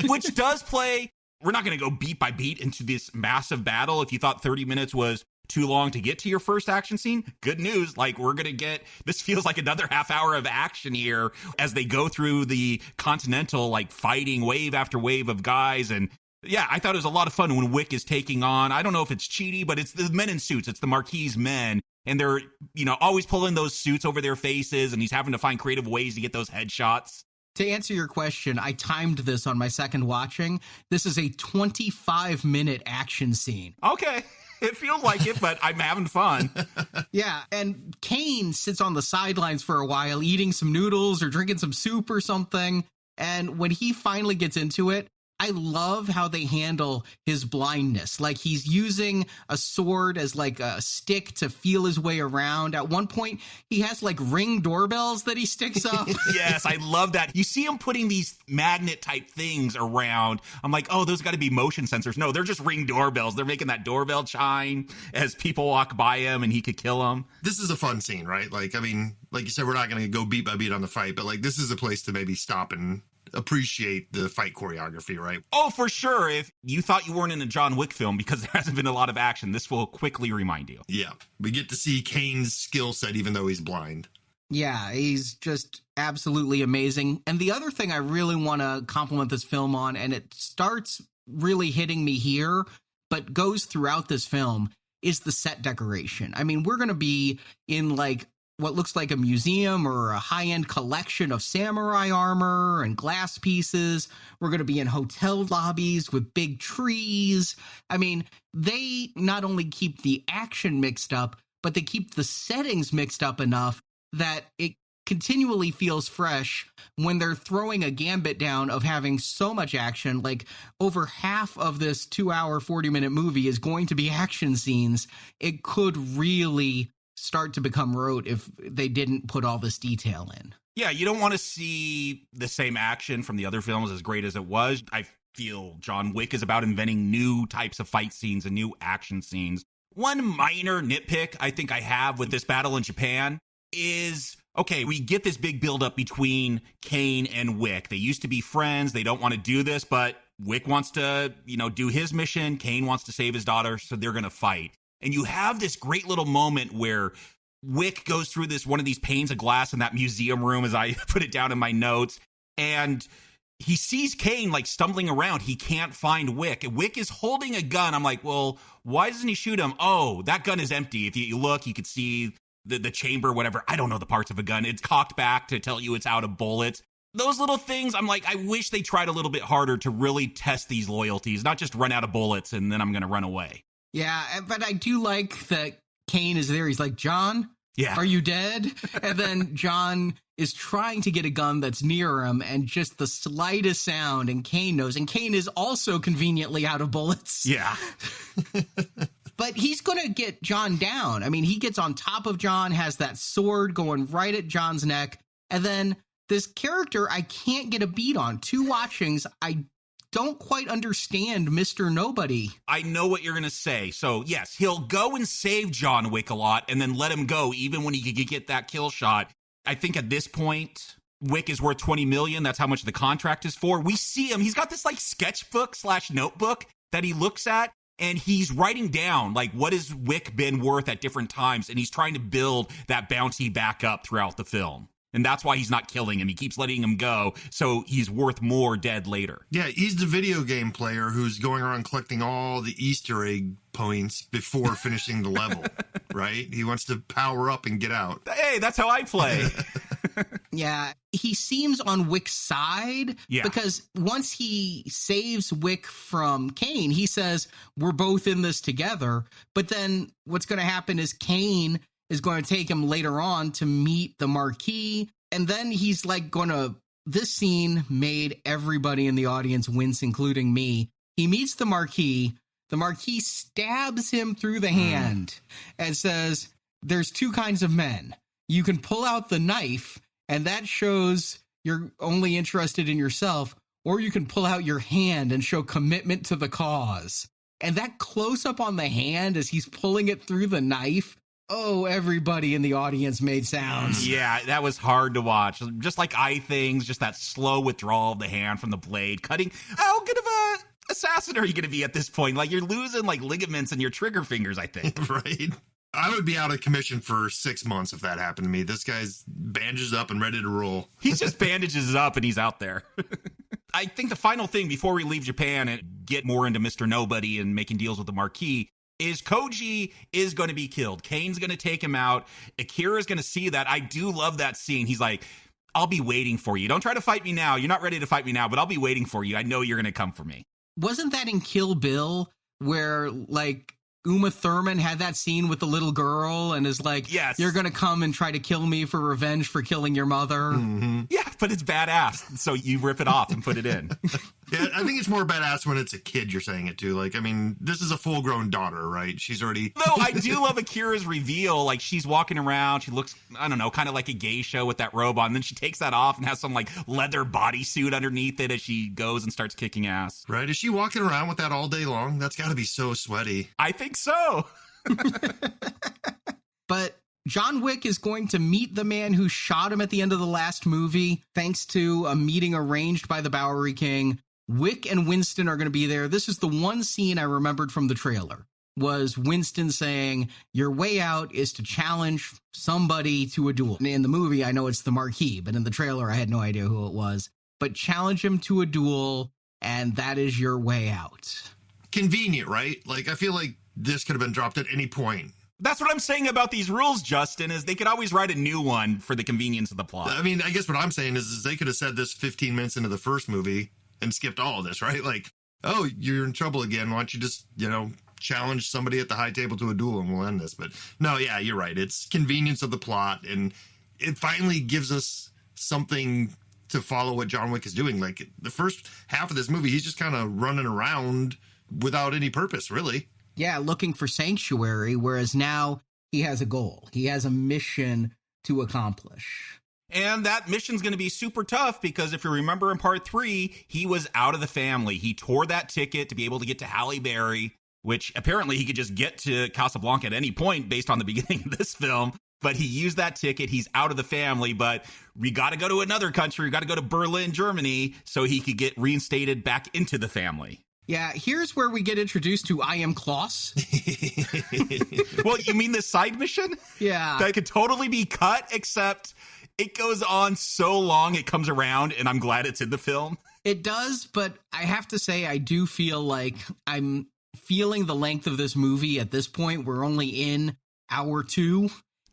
Which does play... we're not going to go beat by beat into this massive battle. If you thought 30 minutes was too long to get to your first action scene, good news. Like, we're going to get... this feels like another half hour of action here as they go through the Continental, like, fighting wave after wave of guys. And yeah, I thought it was a lot of fun when Wick is taking on, I don't know if it's Chidi, but it's the men in suits. It's the Marquis men. And they're, you know, always pulling those suits over their faces. And he's having to find creative ways to get those headshots. To answer your question, I timed this on my second watching. This is a 25-minute action scene. Okay. It feels like it, but I'm having fun. Yeah, and Kane sits on the sidelines for a while, eating some noodles or drinking some soup or something. And when he finally gets into it, I love how they handle his blindness. Like, he's using a sword as like a stick to feel his way around. At one point, he has like Ring doorbells that he sticks up. Yes, I love that. You see him putting these magnet type things around. I'm like, oh, those got to be motion sensors. No, they're just Ring doorbells. They're making that doorbell chime as people walk by him and he could kill them. This is a fun scene, right? Like, I mean, like you said, we're not going to go beat by beat on the fight, but like, this is a place to maybe stop and appreciate the fight choreography, right? Oh, for sure. If you thought you weren't in a John Wick film because there hasn't been a lot of action, this will quickly remind you. Yeah. We get to see Kane's skill set even though he's blind. Yeah, he's just absolutely amazing. And the other thing I really want to compliment this film on, and it starts really hitting me here, but goes throughout this film, is the set decoration. I mean, we're going to be in like what looks like a museum or a high-end collection of samurai armor and glass pieces. We're going to be in hotel lobbies with big trees. I mean, they not only keep the action mixed up, but they keep the settings mixed up enough that it continually feels fresh when they're throwing a gambit down of having so much action. Like, over half of this 2-hour, 40-minute movie is going to be action scenes. It could really start to become rote if they didn't put all this detail in. Yeah, you don't want to see the same action from the other films, as great as it was. I feel John Wick is about inventing new types of fight scenes and new action scenes. One minor nitpick I think I have with this battle in Japan is, okay, we get this big buildup between Kane and Wick. They used to be friends. They don't want to do this, but Wick wants to, do his mission. Kane wants to save his daughter, so they're going to fight. And you have this great little moment where Wick goes through one of these panes of glass in that museum room, as I put it down in my notes, and he sees Kane like stumbling around. He can't find Wick. Wick is holding a gun. I'm like, well, why doesn't he shoot him? Oh, that gun is empty. If you look, you could see the chamber, whatever. I don't know the parts of a gun. It's cocked back to tell you it's out of bullets. Those little things, I'm like, I wish they tried a little bit harder to really test these loyalties, not just run out of bullets and then I'm going to run away. Yeah, but I do like that Kane is there. He's like, John, yeah, are you dead? And then John is trying to get a gun that's near him, and just the slightest sound, and Kane knows. And Kane is also conveniently out of bullets. Yeah. But he's going to get John down. I mean, he gets on top of John, has that sword going right at John's neck. And then this character I can't get a beat on. 2 watchings, I don't quite understand Mr. Nobody. I know what you're going to say. So, yes, he'll go and save John Wick a lot and then let him go even when he could get that kill shot. I think at this point, Wick is worth $20 million. That's how much the contract is for. We see him. He's got this like sketchbook/notebook that he looks at, and he's writing down like what has Wick been worth at different times, and he's trying to build that bounty back up throughout the film. And that's why he's not killing him. He keeps letting him go, so he's worth more dead later. Yeah, he's the video game player who's going around collecting all the Easter egg points before finishing the level, right? He wants to power up and get out. Hey, that's how I play. Yeah, he seems on Wick's side, yeah, because once he saves Wick from Kane, he says, we're both in this together. But then what's going to happen is Kane is going to take him later on to meet the Marquis. And then he's like this scene made everybody in the audience wince, including me. He meets the Marquis. The Marquis stabs him through the hand and says, there's 2 kinds of men. You can pull out the knife, and that shows you're only interested in yourself, or you can pull out your hand and show commitment to the cause. And that close up on the hand as he's pulling it through the knife, oh, everybody in the audience made sounds. Yeah, that was hard to watch. Just like eye things, just that slow withdrawal of the hand from the blade, cutting. How good of a assassin are you going to be at this point? Like, you're losing like ligaments in your trigger fingers, I think. Right. I would be out of commission for 6 months if that happened to me. This guy's bandaged up and ready to roll. He just bandages up and he's out there. I think the final thing before we leave Japan and get more into Mr. Nobody and making deals with the Marquis is Koji is going to be killed. Kane's going to take him out. Akira's going to see that. I do love that scene. He's like, I'll be waiting for you. Don't try to fight me now. You're not ready to fight me now, but I'll be waiting for you. I know you're going to come for me. Wasn't that in Kill Bill where like Uma Thurman had that scene with the little girl and is like, yes, you're going to come and try to kill me for revenge for killing your mother? Mm-hmm. Yeah, but it's badass. So you rip it off and put it in. Yeah, I think it's more badass when it's a kid you're saying it to. Like, I mean, this is a full-grown daughter, right? She's already... No, I do love Akira's reveal. Like, she's walking around. She looks, I don't know, kind of like a geisha with that robe on. And then she takes that off and has some, like, leather bodysuit underneath it as she goes and starts kicking ass. Right? Is she walking around with that all day long? That's got to be so sweaty. I think so. But John Wick is going to meet the man who shot him at the end of the last movie, thanks to a meeting arranged by the Bowery King. Wick and Winston are going to be there. This is the one scene I remembered from the trailer, was Winston saying, your way out is to challenge somebody to a duel. In the movie, I know it's the Marquis, but in the trailer, I had no idea who it was. But challenge him to a duel, and that is your way out. Convenient, right? Like, I feel like this could have been dropped at any point. That's what I'm saying about these rules, Justin, is they could always write a new one for the convenience of the plot. I mean, I guess what I'm saying is they could have said this 15 minutes into the first movie and skipped all of this, right? Like, oh, you're in trouble again. Why don't you just, challenge somebody at the high table to a duel and we'll end this. But no, yeah, you're right. It's convenience of the plot. And it finally gives us something to follow what John Wick is doing. Like, the first half of this movie, he's just kind of running around without any purpose, really. Yeah, looking for sanctuary, whereas now he has a goal. He has a mission to accomplish. And that mission's going to be super tough because if you remember in part 3, he was out of the family. He tore that ticket to be able to get to Halle Berry, which apparently he could just get to Casablanca at any point based on the beginning of this film. But he used that ticket. He's out of the family, but we got to go to another country. We got to go to Berlin, Germany, so he could get reinstated back into the family. Yeah, here's where we get introduced to I Am Klaus. Well, you mean the side mission? Yeah. That could totally be cut, except it goes on so long it comes around, and I'm glad it's in the film. It does, but I have to say I do feel like I'm feeling the length of this movie at this point. We're only in hour 2,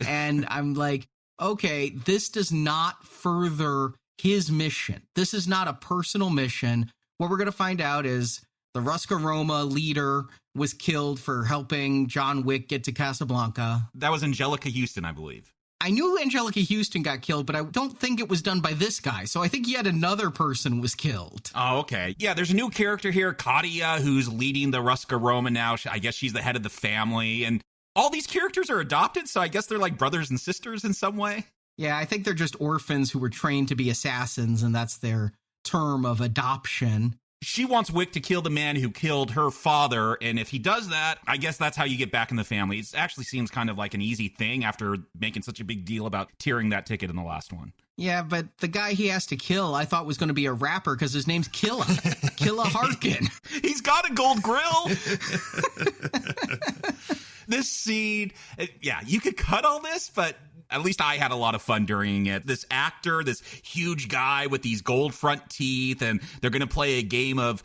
and I'm like, okay, this does not further his mission. This is not a personal mission. What we're going to find out is the Ruska Roma leader was killed for helping John Wick get to Casablanca. That was Angelica Houston, I believe. I knew Angelica Houston got killed, but I don't think it was done by this guy. So I think yet another person was killed. Oh, okay. Yeah, there's a new character here, Katia, who's leading the Ruska Roma now. I guess she's the head of the family. And all these characters are adopted, so I guess they're like brothers and sisters in some way. Yeah, I think they're just orphans who were trained to be assassins, and that's their term of adoption. She wants Wick to kill the man who killed her father, and if he does that, I guess that's how you get back in the family. It actually seems kind of like an easy thing after making such a big deal about tearing that ticket in the last one. Yeah, but the guy he has to kill, I thought was going to be a rapper because his name's Killa. Killa Harkin. He's got a gold grill. This scene, yeah, you could cut all this, but at least I had a lot of fun during it. This actor, this huge guy with these gold front teeth, and they're going to play a game of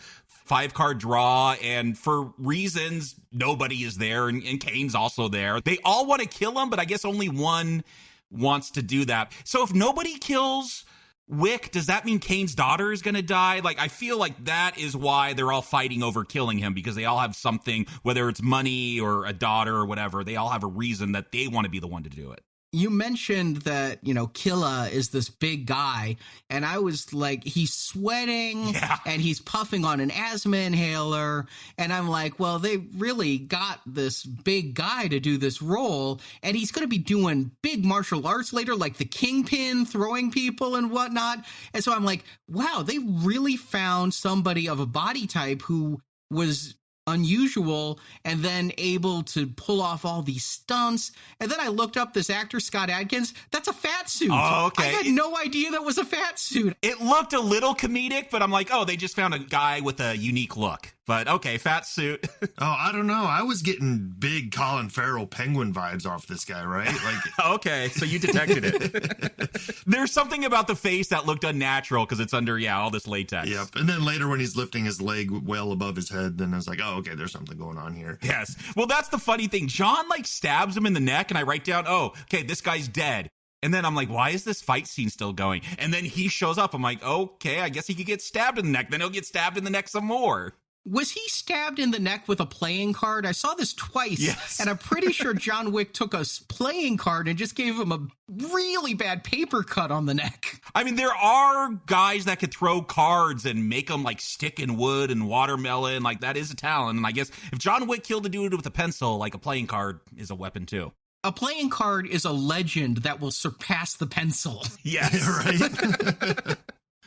5-card draw, and for reasons, nobody is there, and Kane's also there. They all want to kill him, but I guess only one wants to do that. So if nobody kills Wick, does that mean Kane's daughter is going to die? Like, I feel like that is why they're all fighting over killing him, because they all have something, whether it's money or a daughter or whatever, they all have a reason that they want to be the one to do it. You mentioned that, Killa is this big guy, and I was like, he's sweating, and he's puffing on an asthma inhaler, and I'm like, well, they really got this big guy to do this role, and he's going to be doing big martial arts later, like the Kingpin, throwing people and whatnot, and so I'm like, wow, they really found somebody of a body type who was unusual and then able to pull off all these stunts. And then I looked up this actor, Scott Adkins. That's a fat suit. Oh, okay. I had no idea that was a fat suit. It looked a little comedic, but I'm like, oh, they just found a guy with a unique look. But okay, fat suit. Oh, I don't know. I was getting big Colin Farrell penguin vibes off this guy, right? Like, okay, so you detected it. There's something about the face that looked unnatural because it's under, all this latex. Yep. And then later when he's lifting his leg well above his head, then I was like, oh, okay, there's something going on here. Yes. Well, that's the funny thing. John stabs him in the neck, and I write down, oh, okay, this guy's dead. And then I'm like, why is this fight scene still going? And then he shows up. I'm like, okay, I guess he could get stabbed in the neck. Then he'll get stabbed in the neck some more. Was he stabbed in the neck with a playing card? I saw this twice, yes. And I'm pretty sure John Wick took a playing card and just gave him a really bad paper cut on the neck. I mean, there are guys that could throw cards and make them like stick in wood and watermelon. Like, that is a talent. And I guess if John Wick killed a dude with a pencil, like a playing card is a weapon too. A playing card is a legend that will surpass the pencil. Yes. Right.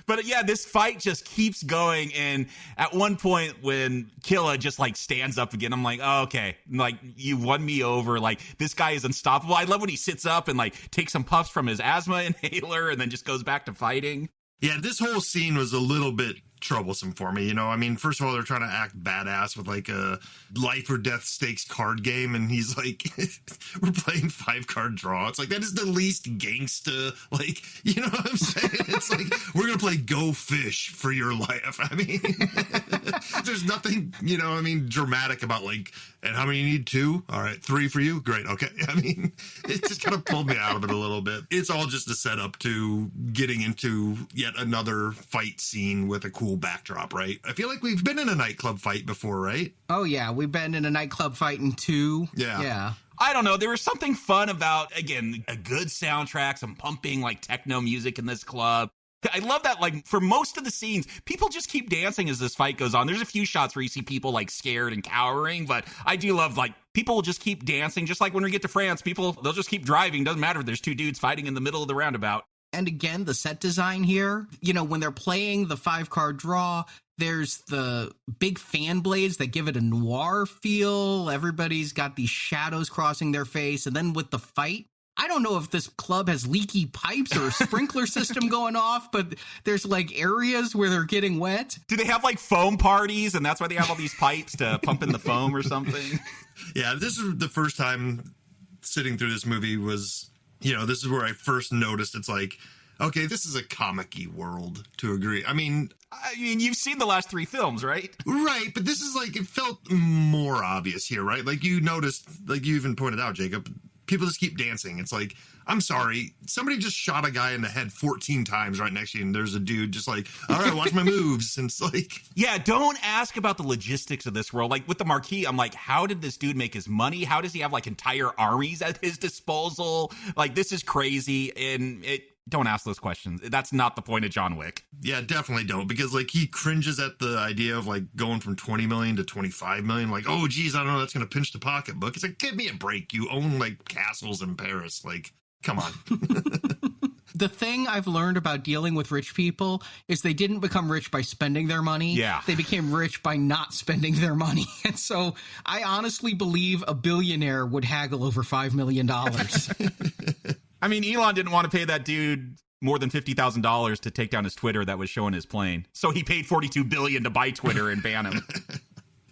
But yeah, this fight just keeps going. And at one point when Killa just like stands up again, I'm like, oh, okay, like you won me over. Like, this guy is unstoppable. I love when he sits up and like takes some puffs from his asthma inhaler and then just goes back to fighting. Yeah, this whole scene was a little bit troublesome for me. You know, I mean, first of all, they're trying to act badass with like a life or death stakes card game. And he's like, we're playing 5-card draw. It's like, that is the least gangsta. Like, you know what I'm saying? It's like, we're going to play Go Fish for your life. I mean, there's nothing, you know, I mean, dramatic about like, and how many you need? 2? All right, 3 for you? Great. Okay. I mean, it just kind of pulled me out of it a little bit. It's all just a setup to getting into yet another fight scene with a cool backdrop, right? I feel like we've been in a nightclub fight before, right? Oh, yeah. We've been in a nightclub fight in 2. Yeah. I don't know. There was something fun about, again, a good soundtrack, some pumping like techno music in this club. I love that, like, for most of the scenes, people just keep dancing as this fight goes on. There's a few shots where you see people, like, scared and cowering, but I do love, like, people will just keep dancing. Just like when we get to France, they'll just keep driving. Doesn't matter if there's 2 dudes fighting in the middle of the roundabout. And again, the set design here, you know, when they're playing the 5-card draw, there's the big fan blades that give it a noir feel. Everybody's got these shadows crossing their face. And then with the fight, I don't know if this club has leaky pipes or a sprinkler system going off, but there's like areas where they're getting wet. Do they have like foam parties and that's why they have all these pipes to pump in the foam or something? Yeah, this is the first time sitting through this movie was, you know, this is where I first noticed it's like, okay, this is a comic-y world to agree. I mean, you've seen the last 3 films, right? Right, but this is like, it felt more obvious here, right? Like you noticed, like you even pointed out, Jacob, people just keep dancing. It's like, I'm sorry, somebody just shot a guy in the head 14 times right next to you, and there's a dude just like, all right, watch my moves. And it's like... Yeah, don't ask about the logistics of this world. Like, with the Marquis, I'm like, how did this dude make his money? How does he have, like, entire armies at his disposal? Like, this is crazy, and don't ask those questions. That's not the point of John Wick. Yeah, definitely don't, because like he cringes at the idea of like going from 20 million to 25 million. Like, oh, geez, I don't know, that's going to pinch the pocketbook. It's like, give me a break. You own like castles in Paris. Like, come on. The thing I've learned about dealing with rich people is they didn't become rich by spending their money. Yeah. They became rich by not spending their money. And so I honestly believe a billionaire would haggle over $5 million. I mean, Elon didn't want to pay that dude more than $50,000 to take down his Twitter that was showing his plane. So he paid $42 billion to buy Twitter and ban him.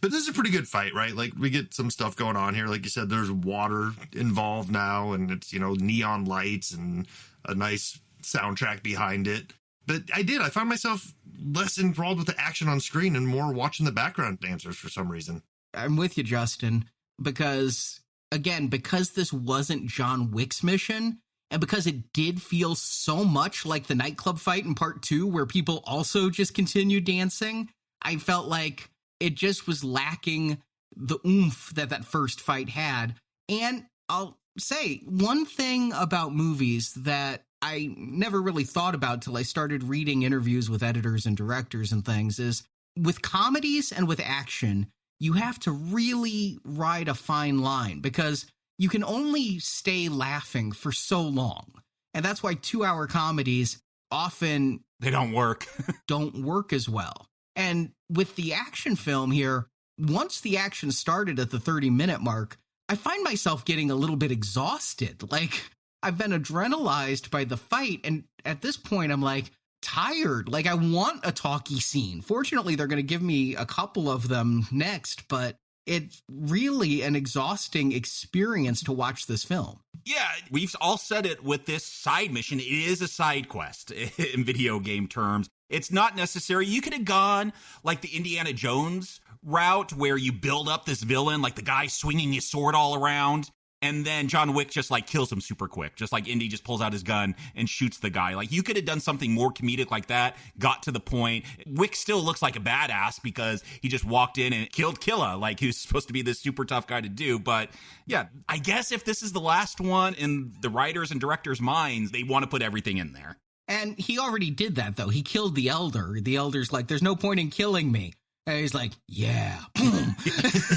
But this is a pretty good fight, right? Like, we get some stuff going on here. Like you said, there's water involved now, and it's, you know, neon lights and a nice soundtrack behind it. But I found myself less enthralled with the action on screen and more watching the background dancers for some reason. I'm with you, Justin, because, again, because this wasn't John Wick's mission, and because it did feel so much like the nightclub fight in part 2, where people also just continued dancing, I felt like it just was lacking the oomph that first fight had. And I'll say one thing about movies that I never really thought about till I started reading interviews with editors and directors and things is with comedies and with action, you have to really ride a fine line because you can only stay laughing for so long. And that's why 2-hour comedies often... They don't work. don't work as well. And with the action film here, once the action started at the 30-minute mark, I find myself getting a little bit exhausted. Like, I've been adrenalized by the fight, and at this point, I'm like, tired. Like, I want a talkie scene. Fortunately, they're going to give me a couple of them next, but it's really an exhausting experience to watch this film. Yeah, we've all said it with this side mission. It is a side quest in video game terms. It's not necessary. You could have gone like the Indiana Jones route where you build up this villain, like the guy swinging his sword all around, and then John Wick just like kills him super quick. Just like Indy just pulls out his gun and shoots the guy. Like, you could have done something more comedic like that, got to the point. Wick still looks like a badass because he just walked in and killed Killa, like he was supposed to be this super tough guy to do. But yeah, I guess if this is the last one in the writers and directors' minds, they want to put everything in there. And he already did that, though. He killed the Elder. The Elder's like, there's no point in killing me. And he's like, yeah, boom.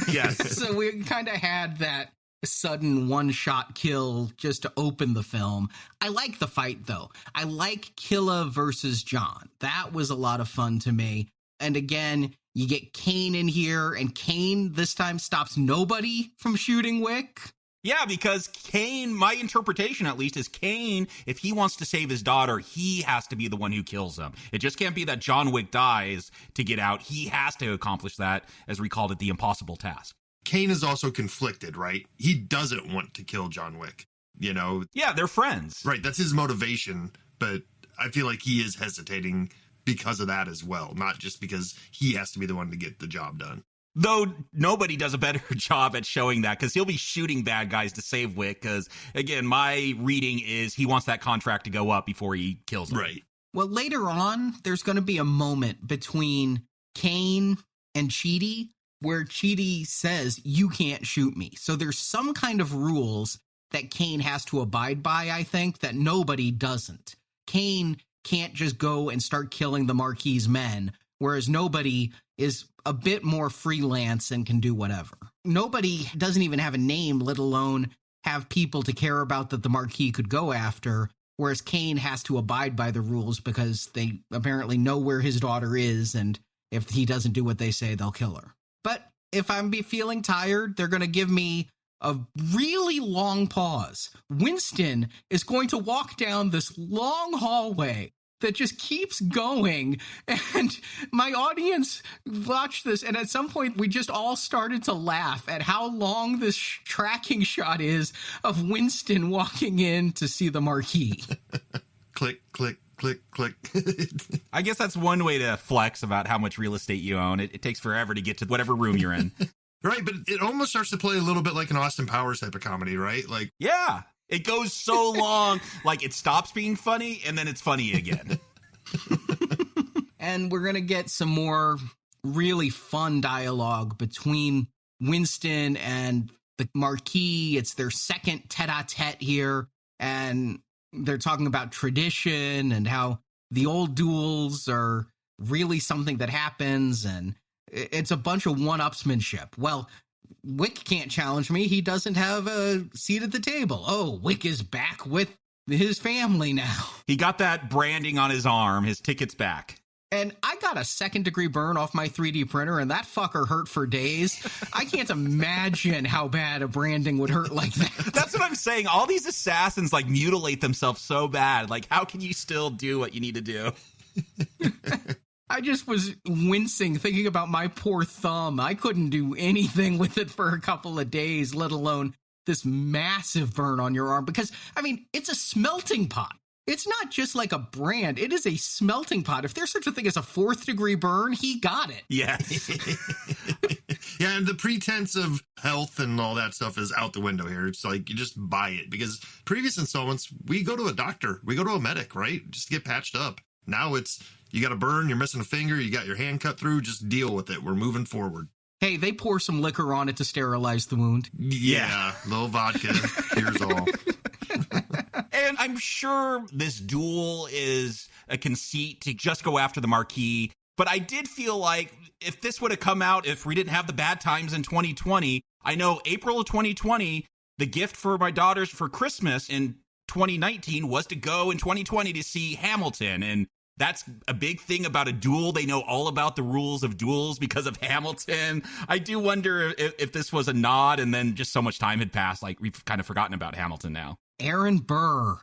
Yes. So we kind of had that sudden one-shot kill just to open the film. I like the fight, though. I like Killa versus John. That was a lot of fun to me. And again, you get Kane in here, and Kane this time stops nobody from shooting Wick. Yeah, because Kane, my interpretation at least, is Kane, if he wants to save his daughter, he has to be the one who kills him. It just can't be that John Wick dies to get out. He has to accomplish that, as we called it, the impossible task. Kane is also conflicted, right? He doesn't want to kill John Wick, you know? Yeah, they're friends. Right, that's his motivation, but I feel like he is hesitating because of that as well, not just because he has to be the one to get the job done. Though nobody does a better job at showing that, because he'll be shooting bad guys to save Wick, because, again, my reading is he wants that contract to go up before he kills him. Right. Well, later on, there's going to be a moment between Kane and Chidi where Chidi says, you can't shoot me. So there's some kind of rules that Kane has to abide by, I think, that nobody doesn't. Kane can't just go and start killing the Marquis men, whereas nobody is a bit more freelance and can do whatever. Nobody doesn't even have a name, let alone have people to care about that the Marquis could go after, whereas Kane has to abide by the rules because they apparently know where his daughter is, and if he doesn't do what they say, they'll kill her. But if I'm feeling tired, they're going to give me a really long pause. Winston is going to walk down this long hallway that just keeps going, and my audience watched this, and at some point we just all started to laugh at how long this tracking shot is of Winston walking in to see the Marquis. Click, click, click, click. I guess that's one way to flex about how much real estate you own. It takes forever to get to whatever room you're in. Right, but it almost starts to play a little bit like an Austin Powers type of comedy, right? Like, yeah. It goes so long, like it stops being funny, and then it's funny again. And we're going to get some more really fun dialogue between Winston and the Marquis. It's their second tete-a-tete here, and they're talking about tradition and how the old duels are really something that happens, and it's a bunch of one-upsmanship. Well, Wick can't challenge me. He doesn't have a seat at the table. Oh, Wick is back with his family now. He got that branding on his arm. His ticket's back. And I got a second-degree burn off my 3D printer, and that fucker hurt for days. I can't imagine how bad a branding would hurt like that. That's what I'm saying. All these assassins, like, mutilate themselves so bad. Like, how can you still do what you need to do? I just was wincing thinking about my poor thumb. I couldn't do anything with it for a couple of days, let alone this massive burn on your arm. Because, I mean, it's a smelting pot. It's not just like a brand. It is a smelting pot. If there's such a thing as a 4th-degree burn, he got it. Yes. Yeah, and the pretense of health and all that stuff is out the window here. It's like you just buy it. Because previous installments, we go to a doctor. We go to a medic, right? Just to get patched up. Now it's, you got a burn, you're missing a finger, you got your hand cut through, just deal with it. We're moving forward. Hey, they pour some liquor on it to sterilize the wound. Yeah, little vodka, here's all. And I'm sure this duel is a conceit to just go after the Marquis, but I did feel like if this would have come out, if we didn't have the bad times in 2020, I know April of 2020, the gift for my daughters for Christmas in 2019 was to go in 2020 to see Hamilton, and that's a big thing about a duel. They know all about the rules of duels because of Hamilton. I do wonder if this was a nod and then just so much time had passed, like we've kind of forgotten about Hamilton now. Aaron Burr.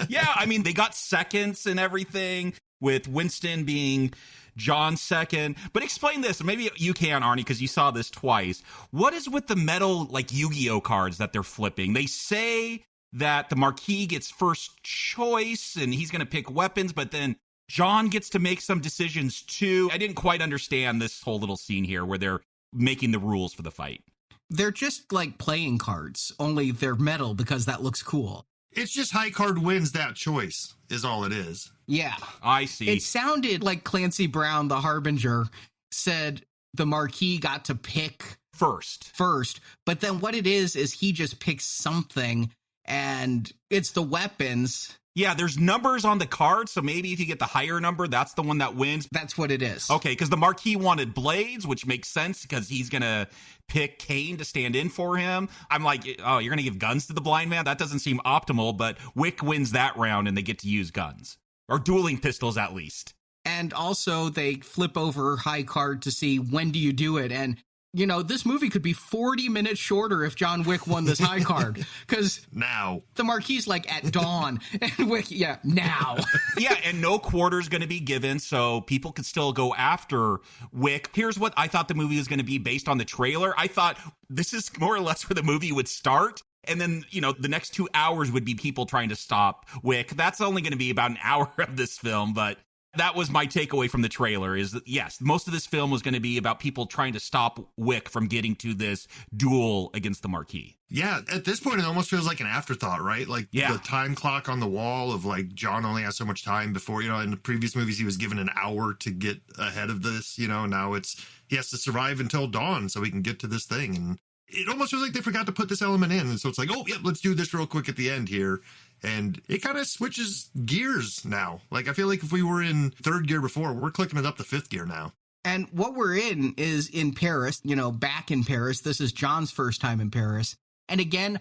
Yeah, I mean, they got seconds and everything, with Winston being John's second. But explain this, maybe you can, Arnie, because you saw this twice. What is with the metal, like, Yu-Gi-Oh cards that they're flipping? They say that the Marquis gets first choice and he's going to pick weapons, but then John gets to make some decisions too. I didn't quite understand this whole little scene here where they're making the rules for the fight. They're just like playing cards, only they're metal because that looks cool. It's just high card wins that choice is all it is. Yeah. I see. It sounded like Clancy Brown, the Harbinger, said the Marquis got to pick first. But then what it is he just picks something, and it's the weapons. Yeah, there's numbers on the card, so maybe if you get the higher number, that's the one that wins. That's what it is. Okay, because the Marquis wanted blades, which makes sense because he's going to pick Kane to stand in for him. I'm like, oh, you're going to give guns to the blind man? That doesn't seem optimal, but Wick wins that round and they get to use guns. Or dueling pistols, at least. And also, they flip over high card to see when do you do it, and you know, this movie could be 40 minutes shorter if John Wick won this high card. Because now the Marquis like at dawn and Wick, now. Yeah, and no quarter's going to be given, so people could still go after Wick. Here's what I thought the movie was going to be based on the trailer. I thought this is more or less where the movie would start. And then, you know, the next 2 hours would be people trying to stop Wick. That's only going to be about an hour of this film, but that was my takeaway from the trailer is that, yes, most of this film was going to be about people trying to stop Wick from getting to this duel against the Marquis. Yeah, at this point, it almost feels like an afterthought, right? Like the time clock on the wall of like John only has so much time before, you know, in the previous movies, he was given an hour to get ahead of this, you know, now he has to survive until dawn so he can get to this thing. And it almost feels like they forgot to put this element in. And so it's like, oh, yeah, let's do this real quick at the end here. And it kind of switches gears now. Like, I feel like if we were in third gear before, we're clicking it up to fifth gear now. And what we're in is in Paris, you know, back in Paris. This is John's first time in Paris. And again,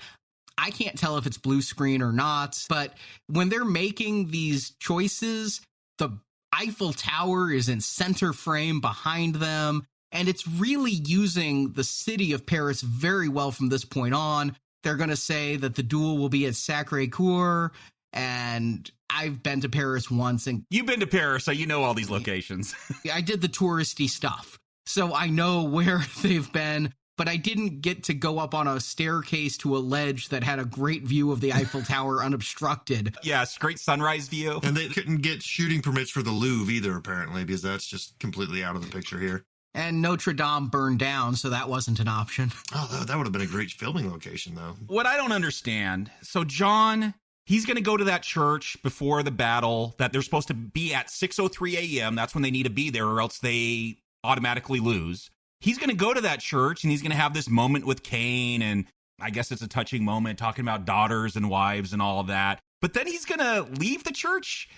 I can't tell if it's blue screen or not, but when they're making these choices, the Eiffel Tower is in center frame behind them. And it's really using the city of Paris very well from this point on. They're going to say that the duel will be at Sacré-Cœur, and I've been to Paris once. And you've been to Paris, so you know all these locations. I did the touristy stuff, so I know where they've been, but I didn't get to go up on a staircase to a ledge that had a great view of the Eiffel Tower unobstructed. Yes, great sunrise view. And they couldn't get shooting permits for the Louvre either, apparently, because that's just completely out of the picture here. And Notre Dame burned down, so that wasn't an option. Oh, that would have been a great filming location, though. What I don't understand, so John, he's going to go to that church before the battle that they're supposed to be at 6:03 a.m. That's when they need to be there, or else they automatically lose. He's going to go to that church, and he's going to have this moment with Kane, and I guess it's a touching moment, talking about daughters and wives and all of that. But then he's going to leave the church.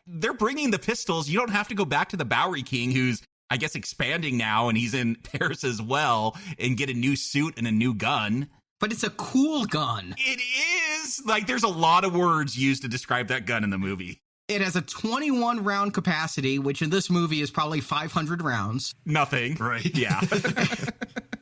They're bringing the pistols. You don't have to go back to the Bowery King, who's I guess expanding now, and he's in Paris as well, and get a new suit and a new gun. But it's a cool gun. It is. Like, there's a lot of words used to describe that gun in the movie. It has a 21 round capacity, which in this movie is probably 500 rounds. Nothing. Right. Yeah.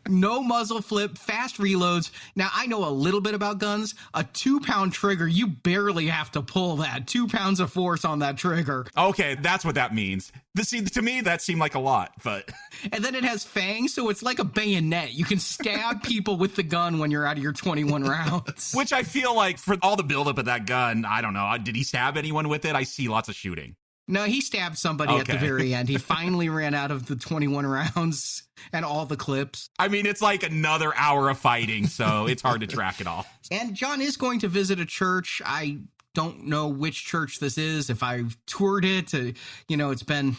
No muzzle flip, fast reloads. Now, I know a little bit about guns. A 2-pound trigger, you barely have to pull that. 2 pounds of force on that trigger. Okay, that's what that means. To me, that seemed like a lot, but... And then it has fangs, so it's like a bayonet. You can stab people with the gun when you're out of your 21 rounds. Which I feel like, for all the buildup of that gun, I don't know. Did he stab anyone with it? I see lots of shooting. No, he stabbed somebody at the very end. He finally ran out of the 21 rounds and all the clips. I mean, it's like another hour of fighting, so it's hard to track it all. And John is going to visit a church. I don't know which church this is. If I've toured it, it's been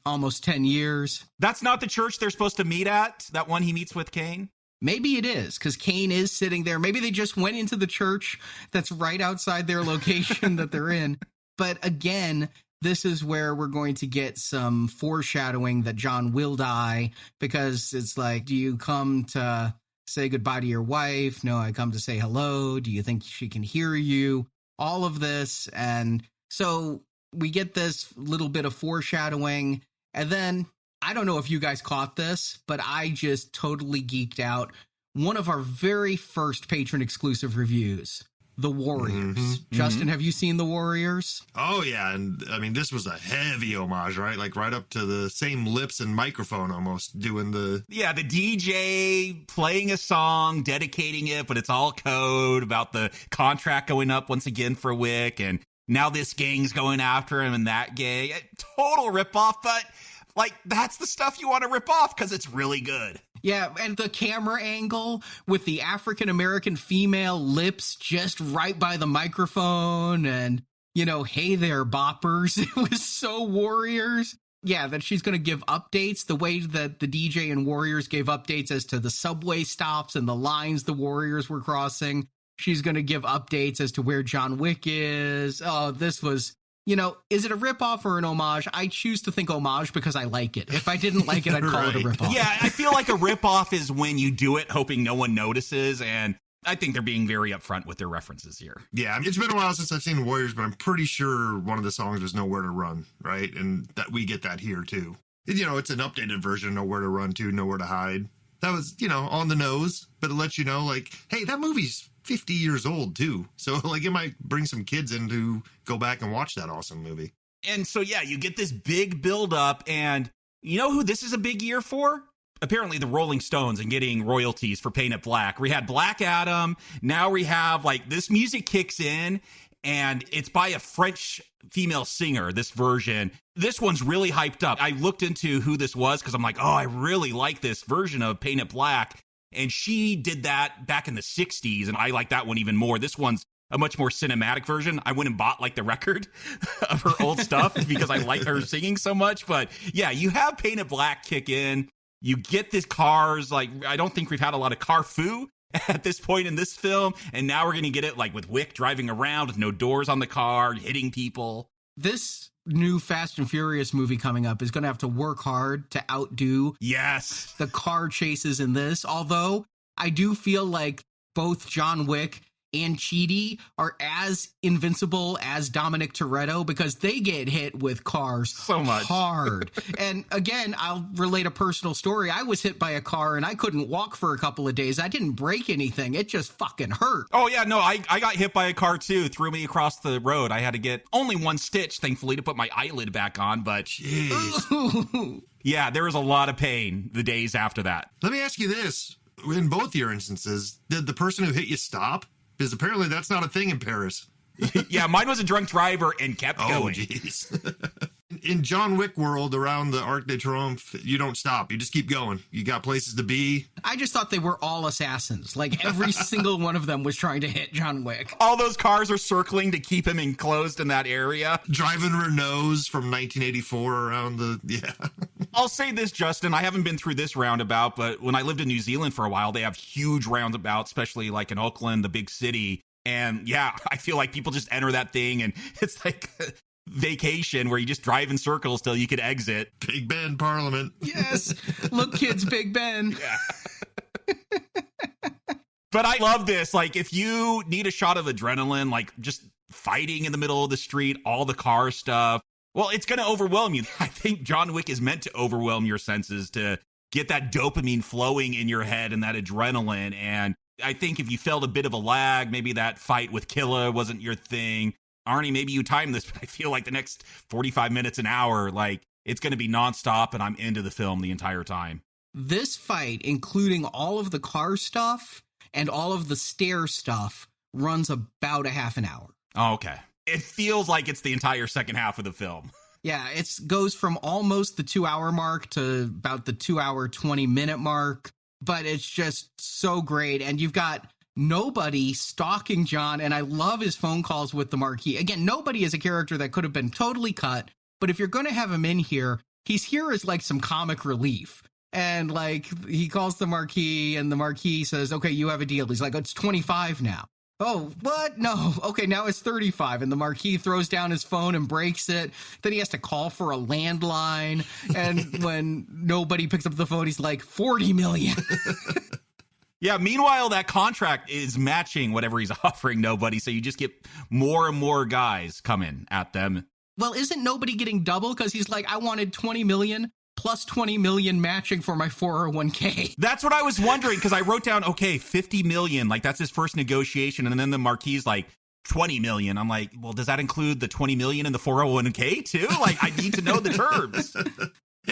almost 10 years. That's not the church they're supposed to meet at? That one he meets with Kane? Maybe it is, because Kane is sitting there. Maybe they just went into the church that's right outside their location that they're in. But again, this is where we're going to get some foreshadowing that John will die, because it's like, do you come to say goodbye to your wife? No, I come to say hello. Do you think she can hear you? All of this. And so we get this little bit of foreshadowing. And then, I don't know if you guys caught this, but I just totally geeked out. One of our very first patron exclusive reviews. The Warriors. Mm-hmm. Justin, have you seen The Warriors? Oh, yeah. And I mean, this was a heavy homage, right? Like right up to the same lips and microphone almost doing the... Yeah, the DJ playing a song, dedicating it, but it's all code about the contract going up once again for Wick. And now this gang's going after him and that gang. Total ripoff, but like that's the stuff you want to rip off because it's really good. Yeah, and the camera angle with the African-American female lips just right by the microphone and, you know, hey there, boppers. It was so Warriors. Yeah, that she's going to give updates the way that the DJ and Warriors gave updates as to the subway stops and the lines the Warriors were crossing. She's going to give updates as to where John Wick is. Oh, this was... You know, is it a ripoff or an homage? I choose to think homage because I like it. If I didn't like it, I'd call it a ripoff. Yeah, I feel like a ripoff is when you do it hoping no one notices, and I think they're being very upfront with their references here. Yeah, it's been a while since I've seen Warriors, but I'm pretty sure one of the songs was Nowhere to Run, right? And that we get that here, too. You know, it's an updated version, Nowhere to Run to, Nowhere to Hide. That was, you know, on the nose, but it lets you know, like, hey, that movie's 50 years old, too. So, like, it might bring some kids in to go back and watch that awesome movie. And so, yeah, you get this big buildup, and you know who this is a big year for? Apparently the Rolling Stones and getting royalties for Paint It Black. We had Black Adam. Now we have, like, this music kicks in, and it's by a French female singer, this version. This one's really hyped up. I looked into who this was because I'm like, oh, I really like this version of Paint It Black. And she did that back in the 60s, and I like that one even more. This one's a much more cinematic version. I went and bought, like, the record of her old stuff because I like her singing so much. But, yeah, you have Paint It Black kick in. You get these cars. Like, I don't think we've had a lot of car foo at this point in this film. And now we're going to get it, like, with Wick driving around with no doors on the car, hitting people. This new Fast and Furious movie coming up is going to have to work hard to outdo the car chases in this. Although I do feel like both John Wick and Chidi are as invincible as Dominic Toretto because they get hit with cars so much hard. And again, I'll relate a personal story. I was hit by a car and I couldn't walk for a couple of days. I didn't break anything. It just fucking hurt. Oh, yeah, no, I got hit by a car too. Threw me across the road. I had to get only one stitch, thankfully, to put my eyelid back on. But jeez. Yeah, there was a lot of pain the days after that. Let me ask you this. In both your instances, did the person who hit you stop? Because apparently that's not a thing in Paris. Yeah, mine was a drunk driver and kept going. Oh, jeez. In John Wick world, around the Arc de Triomphe, you don't stop. You just keep going. You got places to be. I just thought they were all assassins. Like, every single one of them was trying to hit John Wick. All those cars are circling to keep him enclosed in that area. Driving Renaults from 1984 around the... Yeah. I'll say this, Justin. I haven't been through this roundabout, but when I lived in New Zealand for a while, they have huge roundabouts, especially like in Auckland, the big city. And yeah, I feel like people just enter that thing and it's like vacation where you just drive in circles till you could exit. Big Ben Parliament. Yes. Look, kids, Big Ben. Yeah. But I love this. Like, if you need a shot of adrenaline, like just fighting in the middle of the street, all the car stuff, well, it's going to overwhelm you. I think John Wick is meant to overwhelm your senses to get that dopamine flowing in your head and that adrenaline. And I think if you felt a bit of a lag, maybe that fight with Killer wasn't your thing. Arnie, maybe you timed this, but I feel like the next 45 minutes, an hour, like it's going to be nonstop and I'm into the film the entire time. This fight, including all of the car stuff and all of the stair stuff, runs about a half an hour. Oh, okay. It feels like it's the entire second half of the film. Yeah, it goes from almost the 2 hour mark to about the 2 hour, 20 minute mark. But it's just so great. And you've got nobody stalking John. And I love his phone calls with the Marquis. Again, nobody is a character that could have been totally cut. But if you're going to have him in here, he's here as like some comic relief. And like he calls the Marquis and the Marquis says, okay, you have a deal. He's like, it's 25 now. Oh, what? No. Okay, now it's 35. And the Marquis throws down his phone and breaks it. Then he has to call for a landline. And when nobody picks up the phone, he's like, 40 million. Yeah, meanwhile, that contract is matching whatever he's offering nobody. So you just get more and more guys coming at them. Well, isn't nobody getting double? Because he's like, I wanted 20 million. Plus 20 million matching for my 401k. That's what I was wondering, because I wrote down, okay, 50 million, like that's his first negotiation. And then the Marquis like 20 million. I'm like, well, does that include the 20 million in the 401k too? Like, I need to know the terms.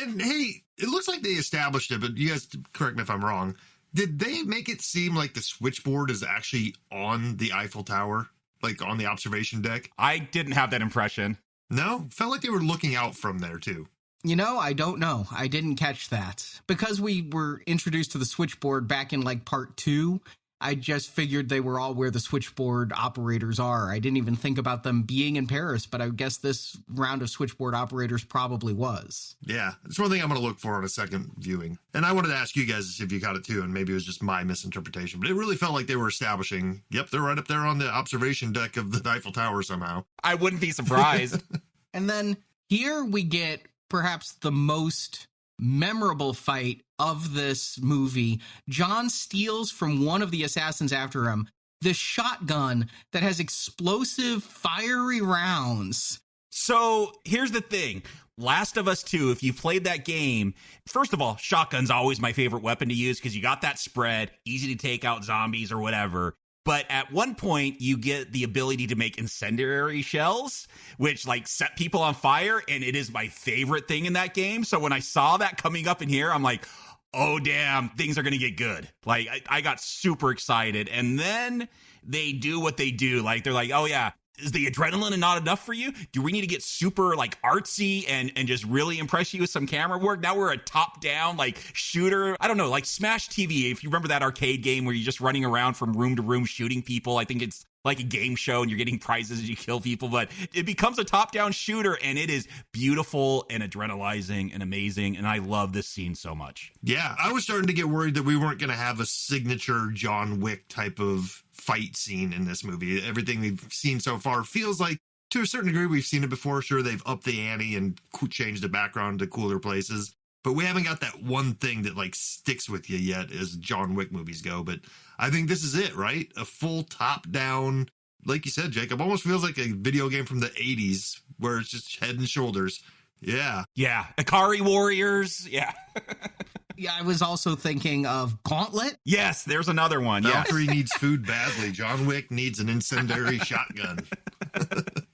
And hey, it looks like they established it, but you guys correct me if I'm wrong. Did they make it seem like the switchboard is actually on the Eiffel Tower, like on the observation deck? I didn't have that impression. No, felt like they were looking out from there too. You know, I don't know. I didn't catch that. Because we were introduced to the switchboard back in like part 2, I just figured they were all where the switchboard operators are. I didn't even think about them being in Paris, but I guess this round of switchboard operators probably was. Yeah, it's one thing I'm going to look for on a second viewing. And I wanted to ask you guys if you got it too, and maybe it was just my misinterpretation, but it really felt like they were establishing, yep, they're right up there on the observation deck of the Eiffel Tower somehow. I wouldn't be surprised. And then here we get perhaps the most memorable fight of this movie. John steals from one of the assassins after him this shotgun that has explosive, fiery rounds. So here's the thing. Last of Us 2, if you played that game, first of all, shotgun's always my favorite weapon to use because you got that spread, easy to take out zombies or whatever. But at one point, you get the ability to make incendiary shells, which like set people on fire. And it is my favorite thing in that game. So when I saw that coming up in here, I'm like, oh, damn, things are going to get good. Like I got super excited. And then they do what they do. Like they're like, oh, yeah. Is the adrenaline not enough for you? Do we need to get super like artsy and just really impress you with some camera work? Now we're a top down like shooter. I don't know, like Smash TV. If you remember that arcade game where you're just running around from room to room shooting people, I think it's like a game show and you're getting prizes as you kill people, but it becomes a top down shooter and it is beautiful and adrenalizing and amazing. And I love this scene so much. Yeah, I was starting to get worried that we weren't going to have a signature John Wick type of fight scene in this movie. Everything we've seen so far feels like, to a certain degree, we've seen it before. Sure, they've upped the ante and changed the background to cooler places, but we haven't got that one thing that like sticks with you yet as John Wick movies go. But I think this is it, right? A full top down, like you said, Jacob, almost feels like a video game from the 80s where it's just head and shoulders. Yeah. Yeah. Ikari Warriors. Yeah. Yeah, I was also thinking of Gauntlet. Yes, there's another one. Valkyrie needs food badly. John Wick needs an incendiary shotgun.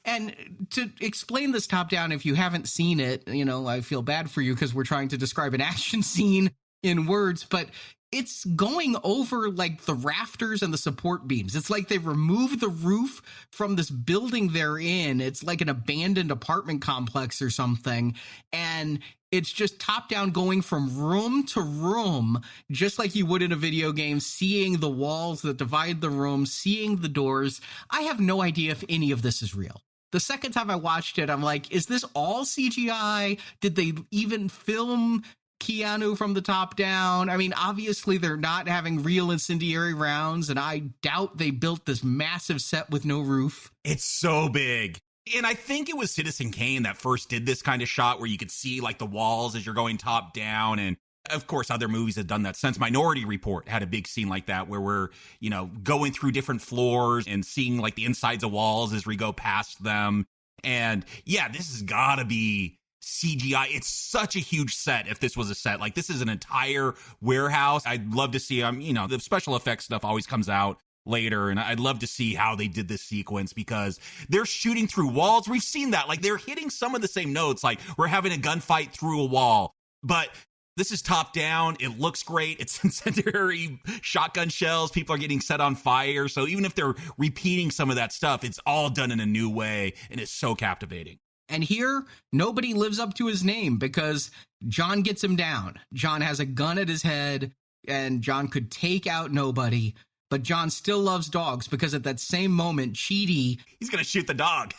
And to explain this top down, if you haven't seen it, you know, I feel bad for you because we're trying to describe an action scene in words, but it's going over like the rafters and the support beams. It's like they removed the roof from this building they're in. It's like an abandoned apartment complex or something. And it's just top down going from room to room, just like you would in a video game, seeing the walls that divide the rooms, seeing the doors. I have no idea if any of this is real. The second time I watched it, I'm like, is this all CGI? Did they even film Keanu from the top down? I mean, obviously they're not having real incendiary rounds, and I doubt they built this massive set with no roof. It's so big. And I think it was Citizen Kane that first did this kind of shot where you could see like the walls as you're going top down. And of course, other movies have done that since. Minority Report had a big scene like that where we're, you know, going through different floors and seeing like the insides of walls as we go past them. And yeah, this has got to be CGI. It's such a huge set. If this was a set, like this is an entire warehouse. I'd love to see, you know, the special effects stuff always comes out later, and I'd love to see how they did this sequence because they're shooting through walls. We've seen that, like they're hitting some of the same notes, like we're having a gunfight through a wall, but this is top down. It looks great. It's incendiary shotgun shells. People are getting set on fire. So even if they're repeating some of that stuff, it's all done in a new way, and it's so captivating. And here, nobody lives up to his name because John gets him down. John has a gun at his head, and John could take out nobody. But John still loves dogs because at that same moment, Chidi... He's going to shoot the dog.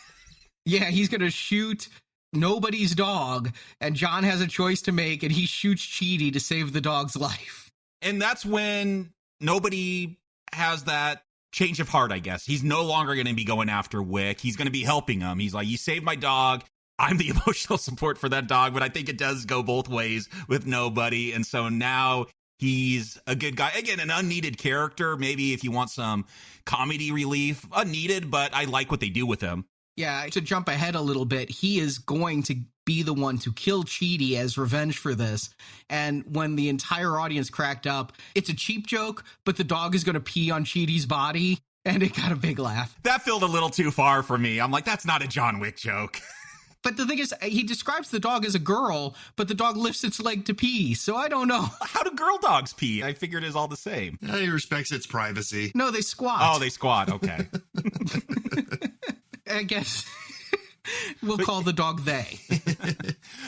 Yeah, he's going to shoot nobody's dog. And John has a choice to make, and he shoots Chidi to save the dog's life. And that's when nobody has that change of heart, I guess. He's no longer going to be going after Wick. He's going to be helping him. He's like, you saved my dog. I'm the emotional support for that dog. But I think it does go both ways with nobody. And so now... he's a good guy. Again, an unneeded character. Maybe if you want some comedy relief, unneeded, but I like what they do with him. Yeah, to jump ahead a little bit, he is going to be the one to kill Chidi as revenge for this. And when the entire audience cracked up, it's a cheap joke, but the dog is going to pee on Chidi's body, and it got a big laugh. That felt a little too far for me. I'm like, that's not a John Wick joke. But the thing is, he describes the dog as a girl, but the dog lifts its leg to pee, so I don't know. How do girl dogs pee? I figured it's all the same. Yeah, he respects its privacy. No, they squat. Oh, they squat. Okay. I guess We'll call the dog they.